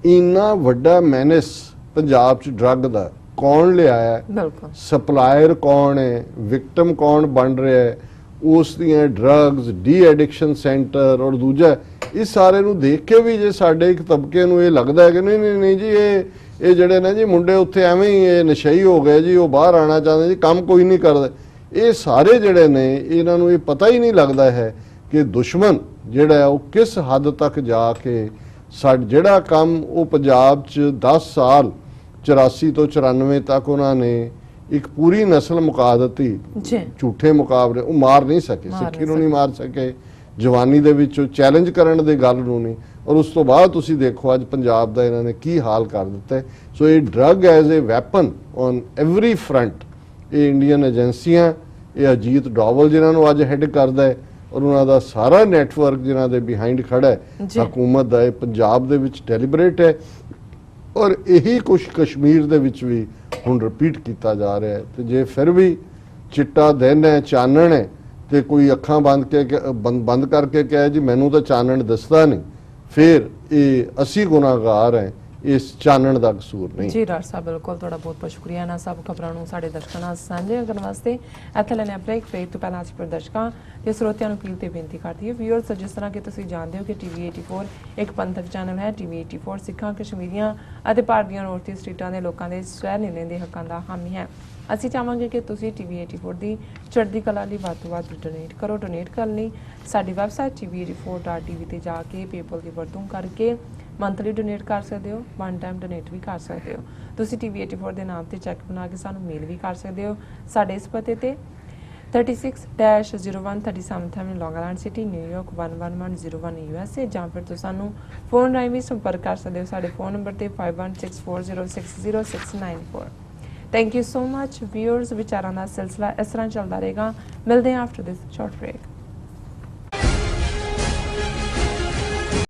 ਇੰਨਾ ਵੱਡਾ ਮੈਨੇਸ ਪੰਜਾਬ ਚ ਡਰੱਗ ਦਾ ਕੌਣ ਲਿਆਇਆ, ਸਪਲਾਇਰ ਕੌਣ ਹੈ, ਵਿਕਟਮ ਕੌਣ ਬਣ ਰਿਹਾ ਹੈ, ਉਸ ਦੀਆਂ ਡਰੱਗਸ ਡੀ ਐਡਿਕਸ਼ਨ ਸੈਂਟਰ ਔਰ ਦੂਜਾ ਇਸ ਸਾਰੇ ਨੂੰ ਦੇਖ ਕੇ ਵੀ ਜੇ ਸਾਡੇ ਇੱਕ ਤਬਕੇ ਨੂੰ ਇਹ ਲੱਗਦਾ ਹੈ ਕਿ ਨਹੀਂ ਜੀ ਇਹ ਜਿਹੜੇ ਨੇ ਜੀ ਮੁੰਡੇ ਉੱਥੇ ਐਵੇਂ ਹੀ ਇਹ ਨਸ਼ਈ ਹੋ ਗਏ ਜੀ ਉਹ ਬਾਹਰ ਆਉਣਾ ਚਾਹੁੰਦੇ ਜੀ ਕੰਮ ਕੋਈ ਨਹੀਂ ਕਰਦਾ. ਇਹ ਸਾਰੇ ਜਿਹੜੇ ਨੇ ਇਹਨਾਂ ਨੂੰ ਇਹ ਪਤਾ ਹੀ ਨਹੀਂ ਲੱਗਦਾ ਹੈ ਕਿ ਦੁਸ਼ਮਣ ਜਿਹੜਾ ਉਹ ਕਿਸ ਹੱਦ ਤੱਕ ਜਾ ਕੇ ਜਿਹੜਾ ਕੰਮ ਉਹ ਪੰਜਾਬ 'ਚ 10 ਸਾਲ 84 ਤੋਂ 94 ਤੱਕ ਉਹਨਾਂ ਨੇ ਇੱਕ ਪੂਰੀ ਨਸਲ ਮੁਕਾ ਦਿੱਤੀ ਝੂਠੇ ਮੁਕਾਬਲੇ ਉਹ ਮਾਰ ਨਹੀਂ ਸਕੇ. ਸਿੱਖੀ ਨੂੰ ਨਹੀਂ ਮਾਰ ਸਕੇ, ਜਵਾਨੀ ਦੇ ਵਿੱਚ ਚੈਲੰਜ ਕਰਨ ਦੀ ਗੱਲ ਨੂੰ ਨਹੀਂ ਔਰ ਉਸ ਤੋਂ ਬਾਅਦ ਤੁਸੀਂ ਦੇਖੋ ਅੱਜ ਪੰਜਾਬ ਦਾ ਇਹਨਾਂ ਨੇ ਕੀ ਹਾਲ ਕਰ ਦਿੱਤਾ ਹੈ. ਸੋ ਇਹ drug as a weapon on every front ਇਹ ਇੰਡੀਅਨ ਏਜੰਸੀਆਂ ਇਹ ਅਜੀਤ ਡੋਵਲ ਜਿਨ੍ਹਾਂ ਨੂੰ ਅੱਜ ਹੈਡ ਕਰਦਾ ਹੈ ਔਰ ਉਹਨਾਂ ਦਾ ਸਾਰਾ ਨੈਟਵਰਕ ਜਿਨ੍ਹਾਂ ਦੇ ਬਿਹਾਈਂਡ ਖੜਾ ਹੈ ਹਕੂਮਤ ਦਾ ਇਹ ਪੰਜਾਬ ਦੇ ਵਿੱਚ ਡੈਲੀਬਰੇਟ ਹੈ ਔਰ ਇਹੀ ਕੁਛ ਕਸ਼ਮੀਰ ਦੇ ਵਿੱਚ ਵੀ ਹੁਣ ਰਿਪੀਟ ਕੀਤਾ ਜਾ ਰਿਹਾ ਹੈ. ਤੇ ਜੇ ਫਿਰ ਵੀ ਚਿੱਟਾ ਦਿਨ ਹੈ ਚਾਨਣ ਹੈ ਤੇ ਕੋਈ ਅੱਖਾਂ ਬੰਦ ਕਰਕੇ ਕਹੇ ਜੀ ਮੈਨੂੰ ਤਾਂ ਚਾਨਣ ਦਿਸਦਾ ਨਹੀਂ ਫਿਰ ਇਹ ਅਸੀਂ ਗੁਨਾਹਗਾਰ ਹੈ ਇਸ ਚਾਨਣ ਦਾ ਕਸੂਰ ਨਹੀਂ। ਜੀ ਡਾਕਟਰ ਸਾਹਿਬ ਬਿਲਕੁਲ ਤੁਹਾਡਾ ਬਹੁਤ ਬਹੁਤ ਸ਼ੁਕਰੀਆ ਇਹਨਾਂ ਸਭ ਖਬਰਾਂ ਨੂੰ ਸਾਡੇ ਦਰਸ਼ਕਾਂ ਨਾਲ ਸਾਂਝੇ ਕਰਨ ਵਾਸਤੇ। ਇੱਥੇ ਲੈਣੇ ਬ੍ਰੇਕ ਤੋਂ ਪਹਿਲਾਂ ਅਸੀਂ ਦਰਸ਼ਕਾਂ ਤੇ ਸਰੋਤਿਆਂ ਨੂੰ ਅਪੀਲ ਤੇ ਬੇਨਤੀ ਕਰਦੀ ਹੈ ਵਿਊਅਰਸ, ਜਿਸ ਤਰ੍ਹਾਂ ਕਿ ਤੁਸੀਂ ਜਾਣਦੇ ਹੋ ਕਿ ਟੀਵੀ 84 ਇੱਕ ਪੰਥਕ ਚੈਨਲ ਹੈ। ਟੀਵੀ 84 ਸਿੱਖਾਂ, ਕਸ਼ਮੀਰੀਆਂ ਅਤੇ ਭਾਰਤ ਦੀਆਂ ਨੌਰਥ ਈਸਟ ਸਟੇਟਾਂ ਦੇ ਲੋਕਾਂ ਦੇ ਸਵੈ ਨਿਰਣੇ ਦੇ ਹੱਕਾਂ ਦਾ ਹਾਮੀ ਹੈ। ਅਸੀਂ ਚਾਹਾਂਗੇ ਕਿ ਤੁਸੀਂ ਟੀਵੀ 84 ਦੀ ਚੜ੍ਹਦੀ ਕਲਾ ਲਈ ਵੱਧ ਤੋਂ ਵੱਧ ਡੋਨੇਟ ਕਰੋ। ਡੋਨੇਟ ਕਰਨ ਲਈ ਸਾਡੀ ਵੈਬਸਾਈਟ tv84.tv ਤੇ ਜਾ ਕੇ ਪੇਪਲ ਦੀ ਵਰਤੋਂ ਕਰਕੇ ਮੰਥਲੀ ਡੋਨੇਟ ਕਰ ਸਕਦੇ ਹੋ, ਵਨ ਟਾਈਮ ਡੋਨੇਟ ਵੀ ਕਰ ਸਕਦੇ ਹੋ। ਤੁਸੀਂ ਟੀਵੀ 84 ਦੇ ਨਾਮ ਤੇ ਚੈੱਕ ਬਣਾ ਕੇ ਸਾਨੂੰ ਮੇਲ ਵੀ ਕਰ ਸਕਦੇ ਹੋ। ਸਾਡੇ ਇਸ ਪਤੇ ਤੇ 36-01 37th Avenue, Long Island City, New York 11101 USA, ਜਾਂ ਫਿਰ ਤੁਸੀਂ ਸਾਨੂੰ ਫੋਨ ਰਾਹੀਂ ਵੀ ਸੰਪਰਕ ਕਰ ਸਕਦੇ ਹੋ ਸਾਡੇ ਫੋਨ ਨੰਬਰ ਤੇ 5164060694। Thank you so much viewers. ਵਿਚਾਰਾਂ ਦਾ ਸਿਲਸਿਲਾ ਇਸ ਤਰ੍ਹਾਂ ਚੱਲਦਾ ਰਹੇਗਾ। ਮਿਲਦੇ ਹਾਂ ਆਫਟਰ ਦਿਸ ਸ਼ਾਰਟ ਬ੍ਰੇਕ।